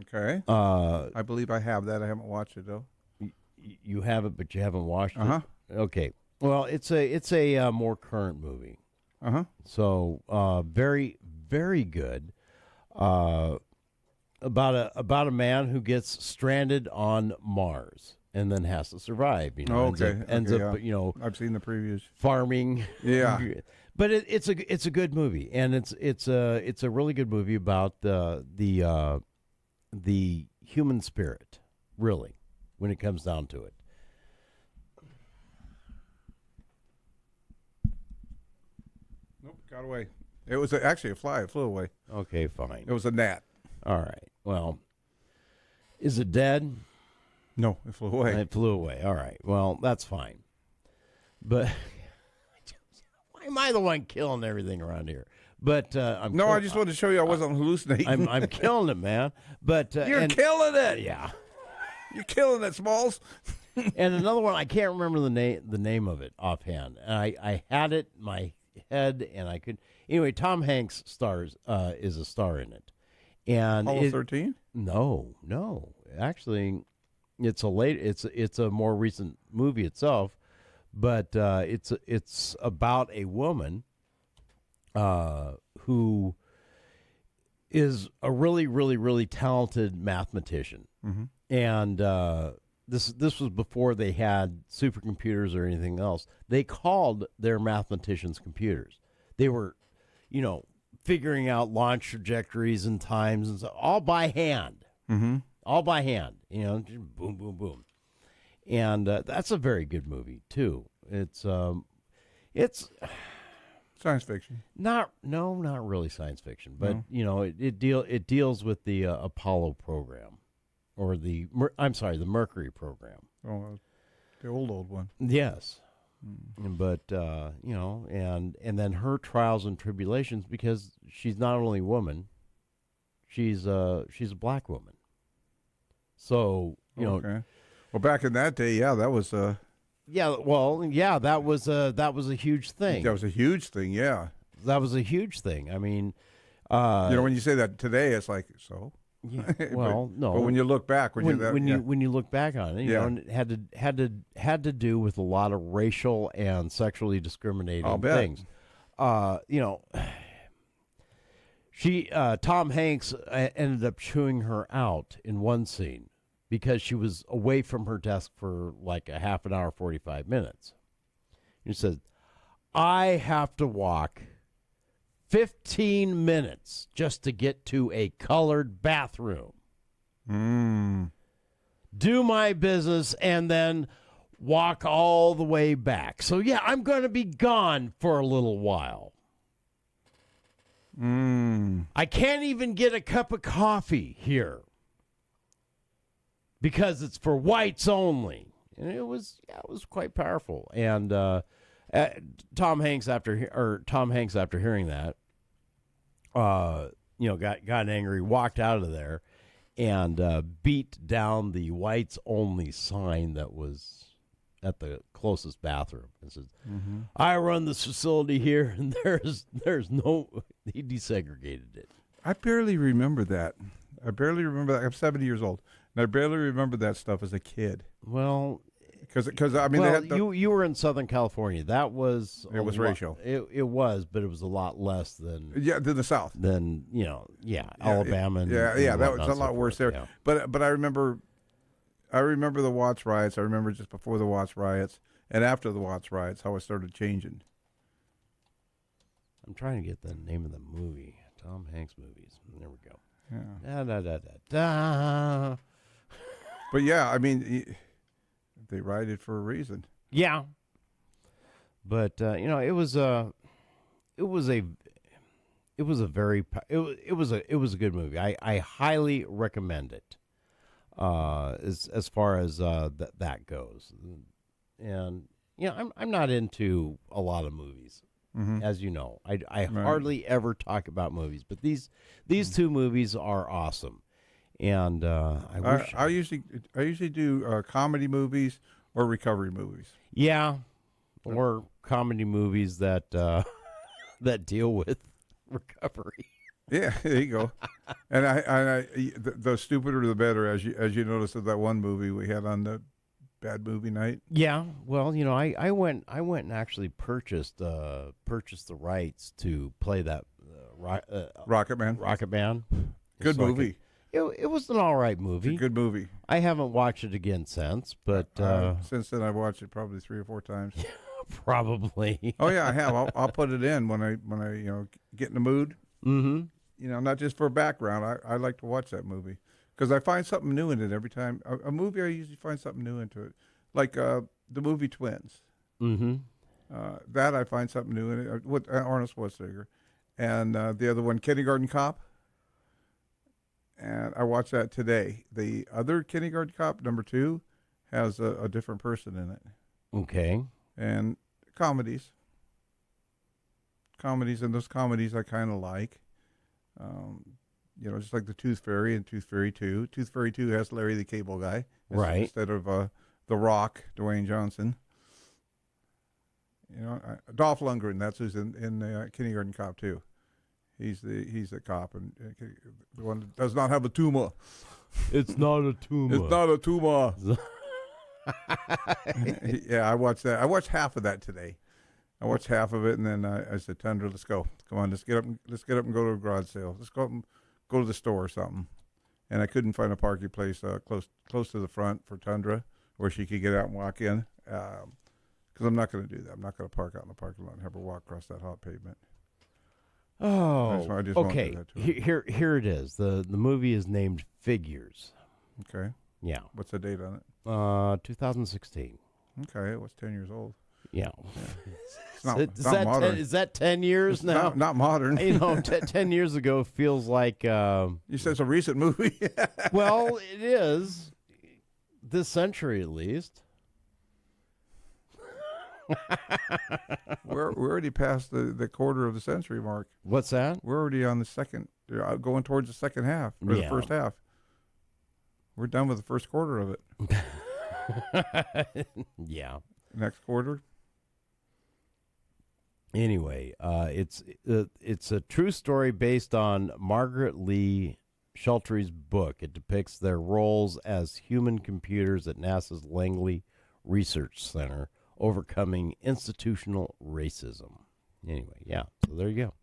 Okay. I believe I have that. I haven't watched it though. You have it, but you haven't watched Uh-huh. it. Okay. Well, it's a more current movie. Uh-huh. So very, very good. About a man who gets stranded on Mars and then has to survive. You know, ends up yeah. I've seen the previews. Farming. Yeah. But it's a good movie, and it's a really good movie about the human spirit, really, when it comes down to it. Nope, got away. It was actually a fly. It flew away. Okay, fine. It was a gnat. All right. Well, is it dead? No, it flew away. It flew away. All right. Well, that's fine. But why am I the one killing everything around here? But I just wanted to show you I wasn't hallucinating. I'm killing it, man. But you're killing it. Yeah, you're killing it, Smalls. And another one, I can't remember the name of it offhand. And I had it in my head, and I could. Anyway, Tom Hanks is a star in it. And Apollo 13? No. Actually, it's a more recent movie itself, but it's about a woman who is a really, really, really talented mathematician. Mm-hmm. And this was before they had supercomputers or anything else. They called their mathematicians computers. They were, figuring out launch trajectories and times and so all by hand. Mm-hmm. All by hand. Just boom, boom, boom. And that's a very good movie too. It's So Science fiction. Not really science fiction, but No. it deals with the Apollo program, or the Mercury program. Oh, the old one. Yes, but and then her trials and tribulations, because she's not only a woman, she's a black woman. So Okay. Well, back in that day, that was that was a huge thing. That was a huge thing. Yeah. That was a huge thing. I mean, when you say that today, it's like so. Yeah, well, no. But when you look back, when you look back on it, and it had to do with a lot of racial and sexually discriminating things. She Tom Hanks ended up chewing her out in one scene because she was away from her desk for like a half an hour, 45 minutes. He said, "I have to walk 15 minutes just to get to a colored bathroom. Do my business and then walk all the way back. So, yeah, I'm going to be gone for a little while. I can't even get a cup of coffee here because it's for whites only." And it was quite powerful. And Tom Hanks, after hearing that, got angry, walked out of there, and beat down the whites only sign that was at the closest bathroom, and says, "I run this facility here, and there's no." He desegregated it. I barely remember that. I'm 70 years old, and I barely remember that stuff as a kid. Well, because I mean, you were in Southern California. That was racial. It was, but it was a lot less than than the South. Than Alabama. And that was a lot worse there. Yeah. But I remember the Watts riots. I remember just before the Watts riots and after the Watts riots how it started changing. I'm trying to get the name of the movie. Tom Hanks movies. There we go. Yeah. Da, da, da, da, da. But yeah, I mean, they rioted for a reason. Yeah. But it was a good movie. I highly recommend it. As far as that goes, and I'm not into a lot of movies, as you know. I hardly ever talk about movies, but these two movies are awesome, and I usually do comedy movies or recovery movies. Yeah, or comedy movies that that deal with recovery. Yeah, there you go. And the stupider the better, as you noticed of that one movie we had on the Bad Movie Night. Yeah, well, I went and actually purchased the rights to play that Rocket Man. Good movie. It was an all right movie. It's a good movie. I haven't watched it again since, but since then I've watched it probably 3 or 4 times. Probably. Oh yeah, I have. I'll put it in when I get in the mood. Not just for background. I like to watch that movie because I find something new in it every time. A movie, I usually find something new into it, like the movie Twins. That I find something new in it with Arnold Schwarzenegger, and the other one, Kindergarten Cop. And I watched that today. The other Kindergarten Cop, number 2, has a different person in it. Okay. And comedies, and those comedies I kind of like. Just like the Tooth Fairy and Tooth Fairy 2. Tooth Fairy 2 has Larry the Cable Guy, right, instead of The Rock, Dwayne Johnson. Dolph Lundgren, that's who's in Kindergarten Cop 2. He's the cop, and the one that does not have a tumor. It's not a tumor. It's not a tumor. Yeah, I watched that. I watched half of that today. I watched half of it, and then I said, "Tundra, let's go. Come on, let's get up and go to a garage sale. Let's go up and go to the store or something." And I couldn't find a parking place close to the front for Tundra where she could get out and walk in, because I'm not going to do that. I'm not going to park out in the parking lot and have her walk across that hot pavement. Oh, I just okay. Won't do that to her. Here it is. The movie is named Figures. Okay. Yeah. What's the date on it? 2016. Okay, it was 10 years old. Yeah. It's not modern. Is that 10 years it's now? Not modern. 10 years ago feels like... you said it's a recent movie. Well, it is. This century, at least. We're already past the quarter of the century mark. What's that? We're already on the second, going towards the second half, or the first half. We're done with the first quarter of it. Yeah. Next quarter. Anyway, it's a true story based on Margaret Lee Sheltry's book. It depicts their roles as human computers at NASA's Langley Research Center, overcoming institutional racism. Anyway, yeah. So there you go.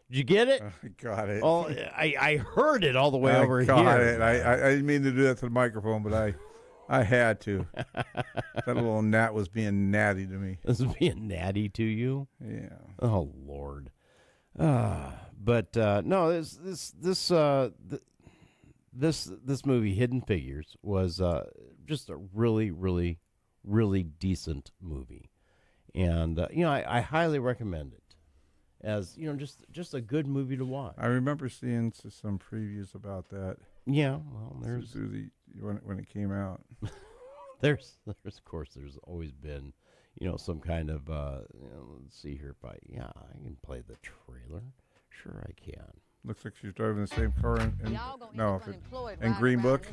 Did you get it? I got it. Oh, I heard it all the way over here. I got it. I didn't mean to do that to the microphone, but I had to. That little gnat was being natty to me. This is being natty to you? Yeah. Oh Lord. But no, this movie, Hidden Figures, was just a really, really, really decent movie, and I highly recommend it. As just a good movie to watch. I remember seeing some previews about that. Yeah, well, there's when it came out. there's of course there's always been some kind of let's see here if I can play the trailer. Sure I can. Looks like she's driving the same car in Green Book.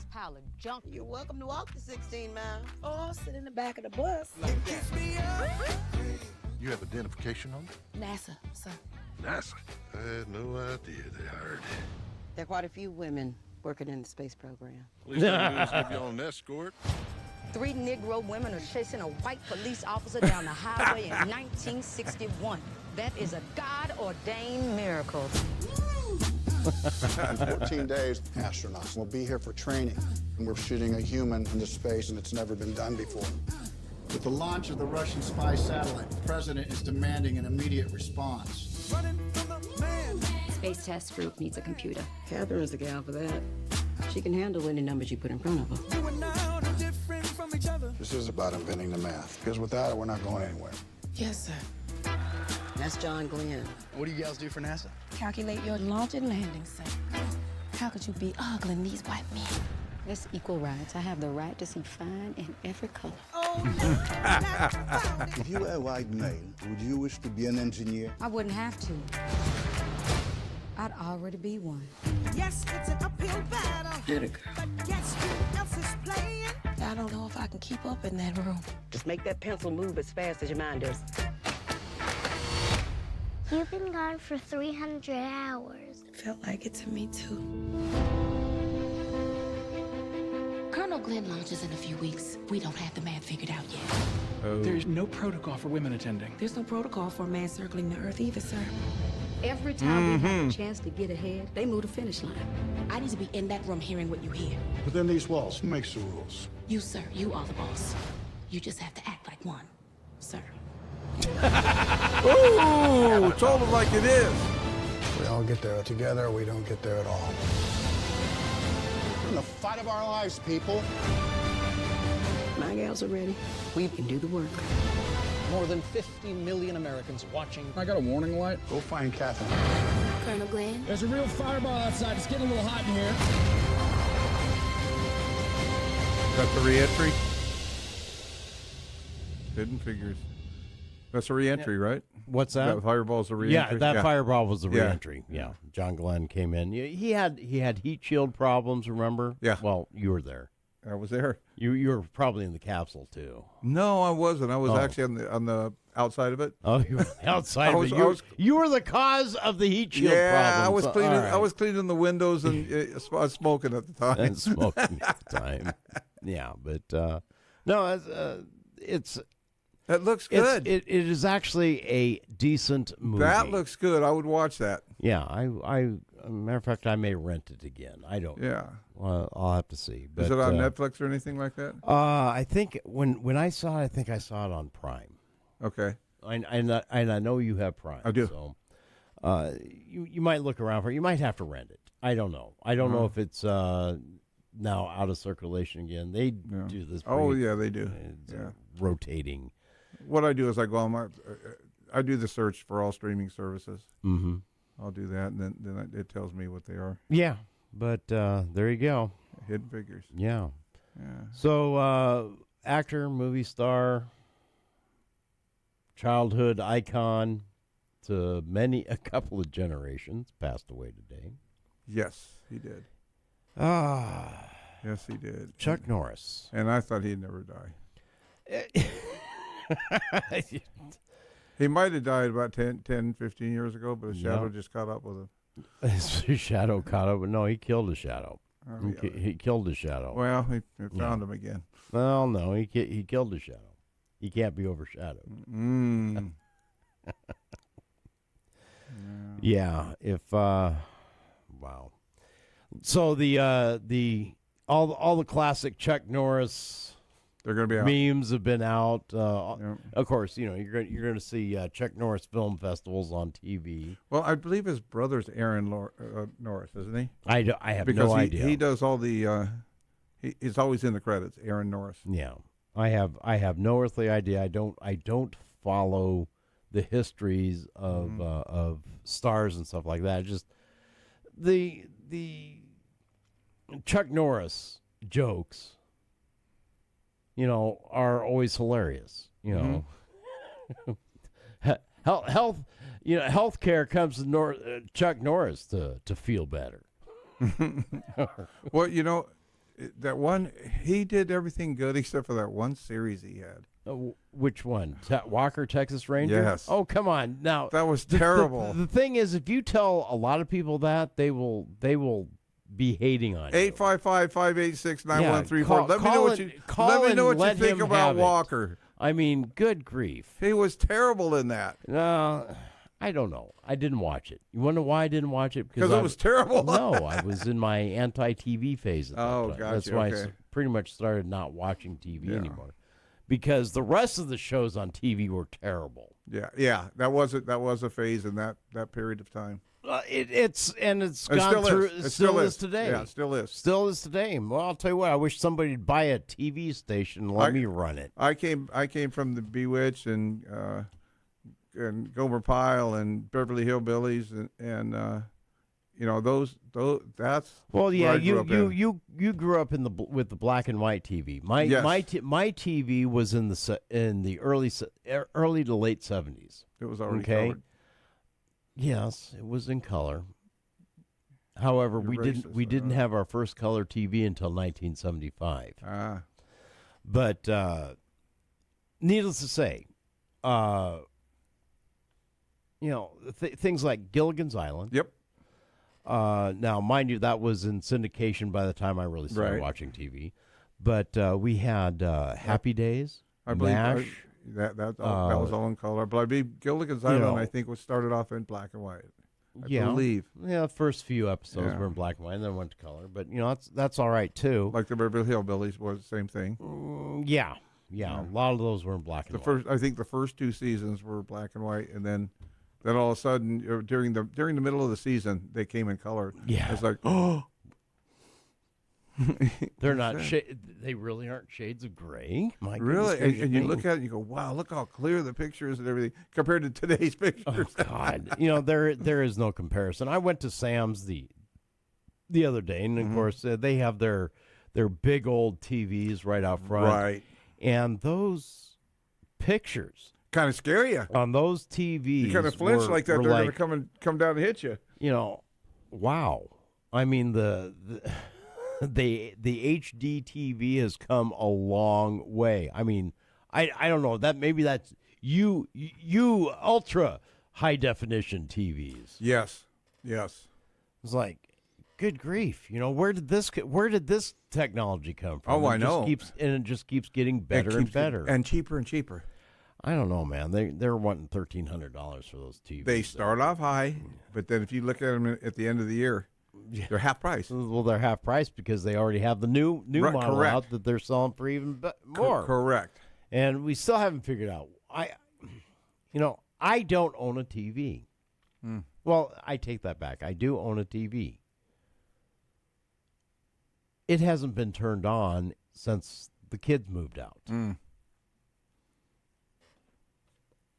You're welcome to walk the 16 miles. Or sit in the back of the bus. You have identification on it? NASA, sir. NASA? I had no idea they hired. There are quite a few women working in the space program. At least I do is give y'all an escort. 3 Negro women are chasing a white police officer down the highway in 1961. That is a God-ordained miracle. In 14 days, astronauts will be here for training. And we're shooting a human into space, and it's never been done before. With the launch of the Russian spy satellite, the president is demanding an immediate response. Space Task Group needs a computer. Catherine's the gal for that. She can handle any numbers you put in front of her. This is about inventing the math, because without it, we're not going anywhere. Yes, sir. That's John Glenn. What do you guys do for NASA? Calculate your launch and landing site. How could you be ogling these white men? That's equal rights. I have the right to see fine in every color. If you were a white male, would you wish to be an engineer? I wouldn't have to. I'd already be one. Yes, it's an uphill battle. Get it, But guess who else is playing? I don't know if I can keep up in that room. Just make that pencil move as fast as your mind does. You've been gone for 300 hours. Felt like it to me, too. Colonel Glenn launches in a few weeks. We don't have the math figured out yet. Oh. There's no protocol for women attending. There's no protocol for a man circling the Earth either, sir. Every time we have a chance to get ahead, they move the finish line. I need to be in that room hearing what you hear. Within these walls, who makes the rules? You, sir. You are the boss. You just have to act like one, sir. Ooh, told them like it is. We all get there together, or we don't get there at all. We're in the fight of our lives, people. My gals are ready. We can do the work. More than 50 million Americans watching. I got a warning light. Go find Catherine. Colonel Glenn? There's a real fireball outside. It's getting a little hot in here. That's the re-entry? Hidden Figures. That's a re-entry, right? What's that? That fireball's a re-entry? Yeah, that fireball was the Yeah. re-entry. Yeah. John Glenn came in. He had heat shield problems, remember? Yeah. Well, you were there. I was there. You were probably in the capsule too. No, I wasn't. I was actually on the outside of it. Oh, you were outside of it. You were the cause of the heat shield Yeah, problems. I was cleaning. All right. I was cleaning the windows and I was smoking at the time. And smoking at the time. Yeah, but no, it's. It looks good. It is actually a decent movie. That looks good. I would watch that. Yeah, matter of fact, I may rent it again. I don't. Yeah. Well, I'll have to see. But, is it on Netflix or anything like that? I think when I saw it, I think I saw it on Prime. Okay. And I know you have Prime. I do. So, you might look around for it. You might have to rent it. I don't know. I don't know if it's now out of circulation again. They do this. Oh yeah, they do. Rotating. What I do is I go on I do the search for all streaming services. Mm-hmm. I'll do that, and then it tells me what they are. Yeah, but there you go. Hidden figures. Yeah. Yeah. So, actor, movie star, childhood icon to a couple of generations, passed away today. Yes, he did. Yes, he did. Chuck Norris. And I thought he'd never die. He might have died about 10, 15 years ago, but a shadow just caught up with him. His shadow caught up, but no, he killed a shadow. He killed a shadow. Well, he found him again. Well, no, he killed a shadow. He can't be overshadowed. Yeah. Wow. So all the classic Chuck Norris, they're going to be out. Memes have been out. Of course, you're going to see Chuck Norris film festivals on TV. Well, I believe his brother's Aaron Norris, isn't he? I have because no idea. He does all the. He's always in the credits. Aaron Norris. Yeah, I have no earthly idea. I don't follow the histories of stars and stuff like that. Just the Chuck Norris jokes, are always hilarious. Healthcare comes to Chuck Norris to feel better. Well, that one, he did everything good except for that one series he had. Which one? Walker, Texas Ranger? Yes. Oh, come on. Now that was terrible. The thing is, if you tell a lot of people that, they will be hating on you. 855-586-9134. Let me know what you think about Walker. I mean, good grief. He was terrible in that. I don't know. I didn't watch it. You want to know why I didn't watch it? Because it was terrible. No, I was in my anti-TV phase at that time. Gotcha. That's why I pretty much started not watching TV anymore. Because the rest of the shows on TV were terrible. Yeah. That was a phase in that period of time. It's gone through. It still is today. Yeah, it still is. Still is today. Well, I'll tell you what. I wish somebody'd buy a TV station and let me run it. I came from the Bewitched and Gomer Pyle and Beverly Hillbillies and those that's you grew up with the black and white TV. My TV was in the early to late 70s. It was already colored. Yes, it was in color. However, we didn't have our first color TV until 1975. But needless to say, things like Gilligan's Island. Yep. Now, mind you, that was in syndication by the time I really started watching TV. But we had Happy Days, I believe MASH. That was all in color. But I believe Gilligan's Island, I think, was started off in black and white. I believe. Yeah, the first few episodes were in black and white, and then went to color. But that's all right too. Like the Beverly Hillbillies was the same thing. Yeah. A lot of those were in black and white. I think the first two seasons were black and white, and then all of a sudden during the middle of the season they came in color. Yeah, it's like they're not. They really aren't shades of gray. My really, and you look at it and you go, wow, look how clear the pictures and everything compared to today's pictures. Oh God, there is no comparison. I went to Sam's the other day, and of course they have their big old TVs right out front, right, and those pictures kind of scare you on those TVs. You kind of flinch like that. They're going to come down and hit you. Wow. I mean the HD TV has come a long way. I mean, I don't know that maybe that's you ultra high definition TVs. Yes. It's like, good grief. Where did this technology come from? Oh, I know. It just keeps getting better and better and cheaper and cheaper. I don't know, man. They're wanting $1,300 for those TVs. They start off high, but then if you look at them at the end of the year, they're half price. Well, they're half price because they already have the new model out that they're selling for even more. Correct. And we still haven't figured out. I don't own a TV. Well, I take that back. I do own a TV. It hasn't been turned on since the kids moved out.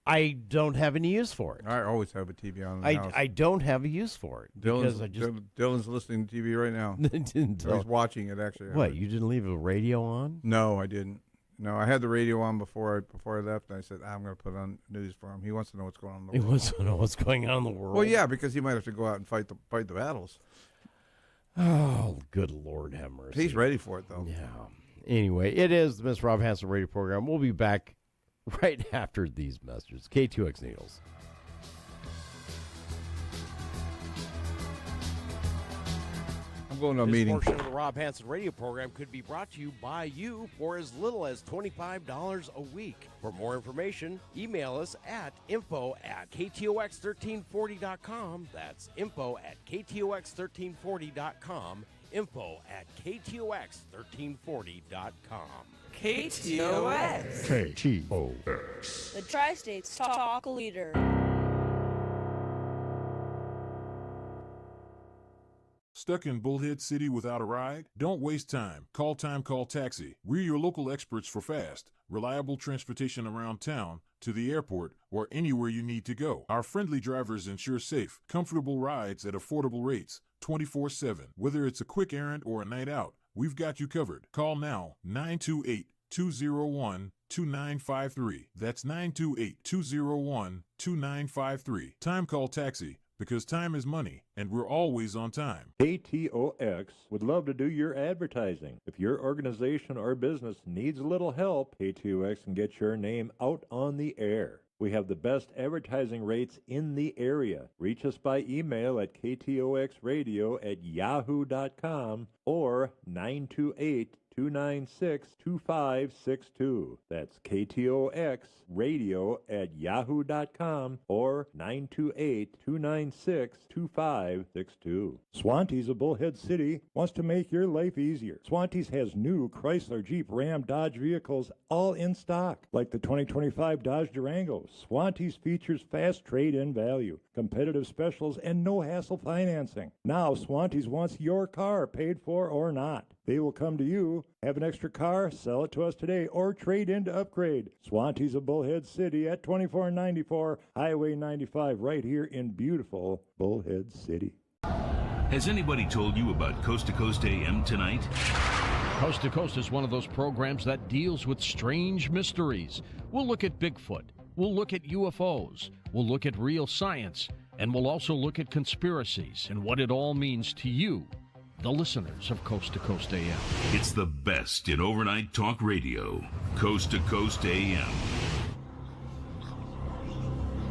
I don't have any use for it. I always have a TV on in the house. I don't have a use for it because Dylan's listening to TV right now. He's watching it, actually. What, you didn't leave a radio on? No, I didn't. No, I had the radio on before I left, and I said, I'm going to put on news for him. He wants to know what's going on in the world. He wants to know what's going on in the world. Well, yeah, because he might have to go out and fight the battles. Oh, good Lord have mercy. He's ready for it, though. Yeah. Anyway, it is the Miss Rob Hanson radio program. We'll be back right after these messages. KTOX Needles. I'm going to a this meeting. This portion of the Rob Hanson radio program could be brought to you by you for as little as $25 a week. For more information, email us at info@ktox1340.com. That's info@ktox1340.com. info@ktox1340.com. KTOX. KTOX. The Tri-States Talk Leader. Stuck in Bullhead City without a ride? Don't waste time. Call Taxi. We're your local experts for fast, reliable transportation around town, to the airport, or anywhere you need to go. Our friendly drivers ensure safe, comfortable rides at affordable rates, 24/7. Whether it's a quick errand or a night out, we've got you covered. Call now, 928-201-2953. That's 928-201-2953. Time Call Taxi. Because time is money, and we're always on time. KTOX would love to do your advertising. If your organization or business needs a little help, KTOX can get your name out on the air. We have the best advertising rates in the area. Reach us by email at ktoxradio@yahoo.com or 928-296-2562. That's KTOXradio@yahoo.com or 928-296-2562. Swantees of Bullhead City wants to make your life easier. Swantees has new Chrysler, Jeep, Ram, Dodge vehicles all in stock, like the 2025 Dodge Durango. Swantees features fast trade-in value, competitive specials, and no-hassle financing. Now Swantees wants your car, paid for or not. They will come to you, have an extra car, sell it to us today, or trade in to upgrade. Swantees of Bullhead City at 2494 Highway 95, right here in beautiful Bullhead City. Has anybody told you about Coast to Coast AM tonight? Coast to Coast is one of those programs that deals with strange mysteries. We'll look at Bigfoot. We'll look at UFOs. We'll look at real science. And we'll also look at conspiracies and what it all means to you, the listeners of Coast to Coast AM. It's the best in overnight talk radio. Coast to Coast AM.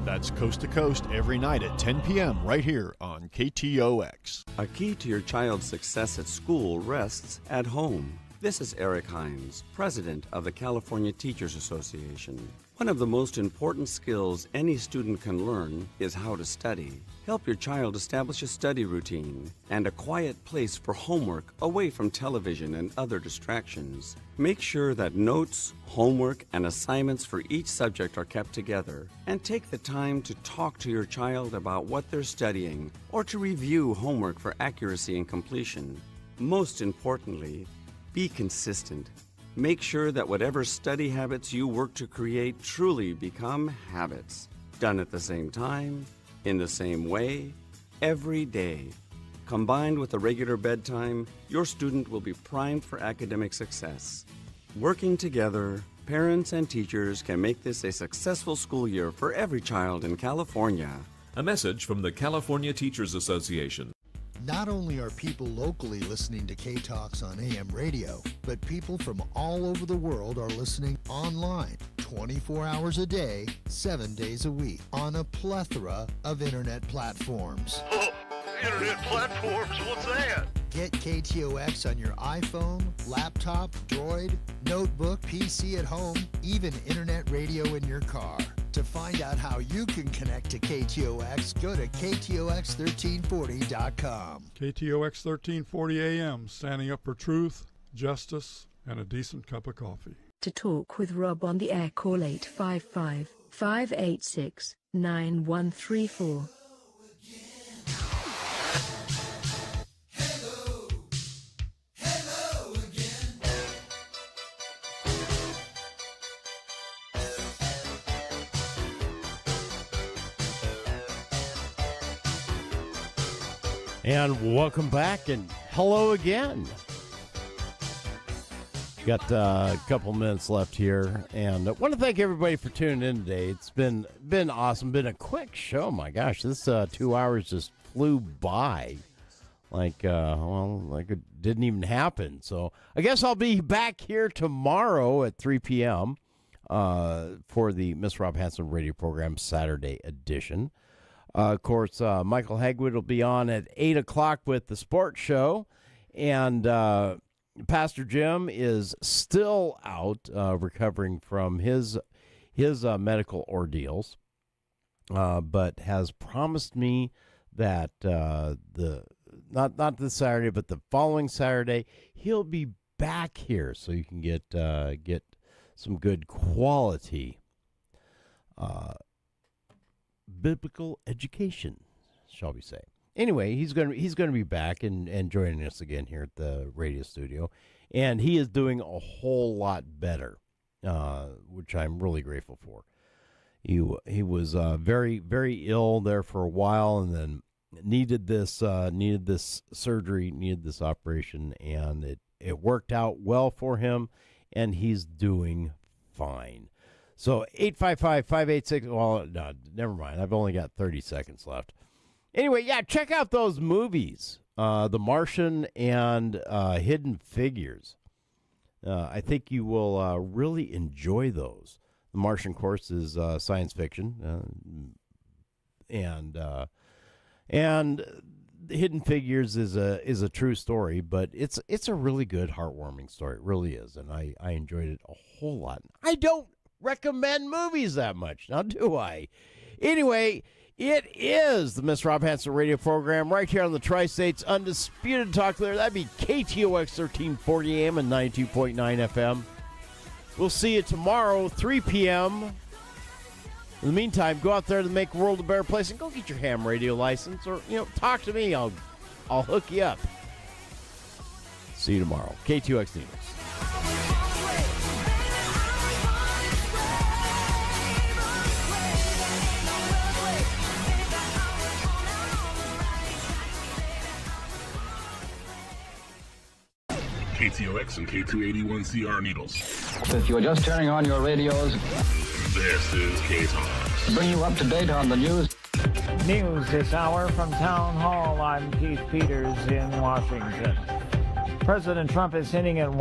That's Coast to Coast every night at 10 p.m. right here on KTOX. A key to your child's success at school rests at home. This is Eric Hines, president of the California Teachers Association. One of the most important skills any student can learn is how to study. Help your child establish a study routine and a quiet place for homework away from television and other distractions. Make sure that notes, homework, and assignments for each subject are kept together, and take the time to talk to your child about what they're studying or to review homework for accuracy and completion. Most importantly, be consistent. Make sure that whatever study habits you work to create truly become habits, done at the same time, in the same way, every day. Combined with a regular bedtime, your student will be primed for academic success. Working together, parents and teachers can make this a successful school year for every child in California. A message from the California Teachers Association. Not only are people locally listening to KTOX on AM radio, but people from all over the world are listening online 24 hours a day, 7 days a week on a plethora of internet platforms. Oh, internet platforms? What's that? Get KTOX on your iPhone, laptop, Droid, notebook, PC at home, even internet radio in your car. To find out how you can connect to KTOX, go to KTOX1340.com. KTOX 1340 AM, standing up for truth, justice, and a decent cup of coffee. To talk with Rob on the air, call 855-586-9134. And welcome back, and hello again. Got a couple minutes left here, and I want to thank everybody for tuning in today. It's been awesome. Been a quick show. My gosh, this 2 hours just flew by. Like it didn't even happen. So I guess I'll be back here tomorrow at 3 p.m. For the Miss Rob Hanson radio program Saturday edition. Of course, Michael Hagwood will be on at 8 o'clock with the sports show. And Pastor Jim is still out recovering from his medical ordeals, but has promised me that not this Saturday, but the following Saturday, he'll be back here so you can get some good quality biblical education, shall we say. Anyway, he's gonna be back and joining us again here at the radio studio, and he is doing a whole lot better, which I'm really grateful for. He was very, very ill there for a while, and then needed this surgery, needed this operation, and it worked out well for him, and he's doing fine. So 855-586, well, no, never mind. I've only got 30 seconds left. Anyway, yeah, check out those movies, The Martian and Hidden Figures. I think you will really enjoy those. The Martian, of course, is science fiction, and Hidden Figures is a true story, but it's a really good, heartwarming story. It really is, and I enjoyed it a whole lot. I don't recommend movies that much, now do I? Anyway, it is the Miss Rob Hanson radio program right here on the Tri-States Undisputed Talk there. That'd be KTOX 1340 AM and 92.9 FM. We'll see you tomorrow, 3 p.m. In the meantime, go out there to make the world a better place and go get your ham radio license, or talk to me. I'll hook you up. See you tomorrow. KTOX News. KTOX and K281CR Needles. If you're just turning on your radios, this is KTOX. To bring you up to date on the news. News this hour from Town Hall. I'm Keith Peters in Washington. President Trump is hinting at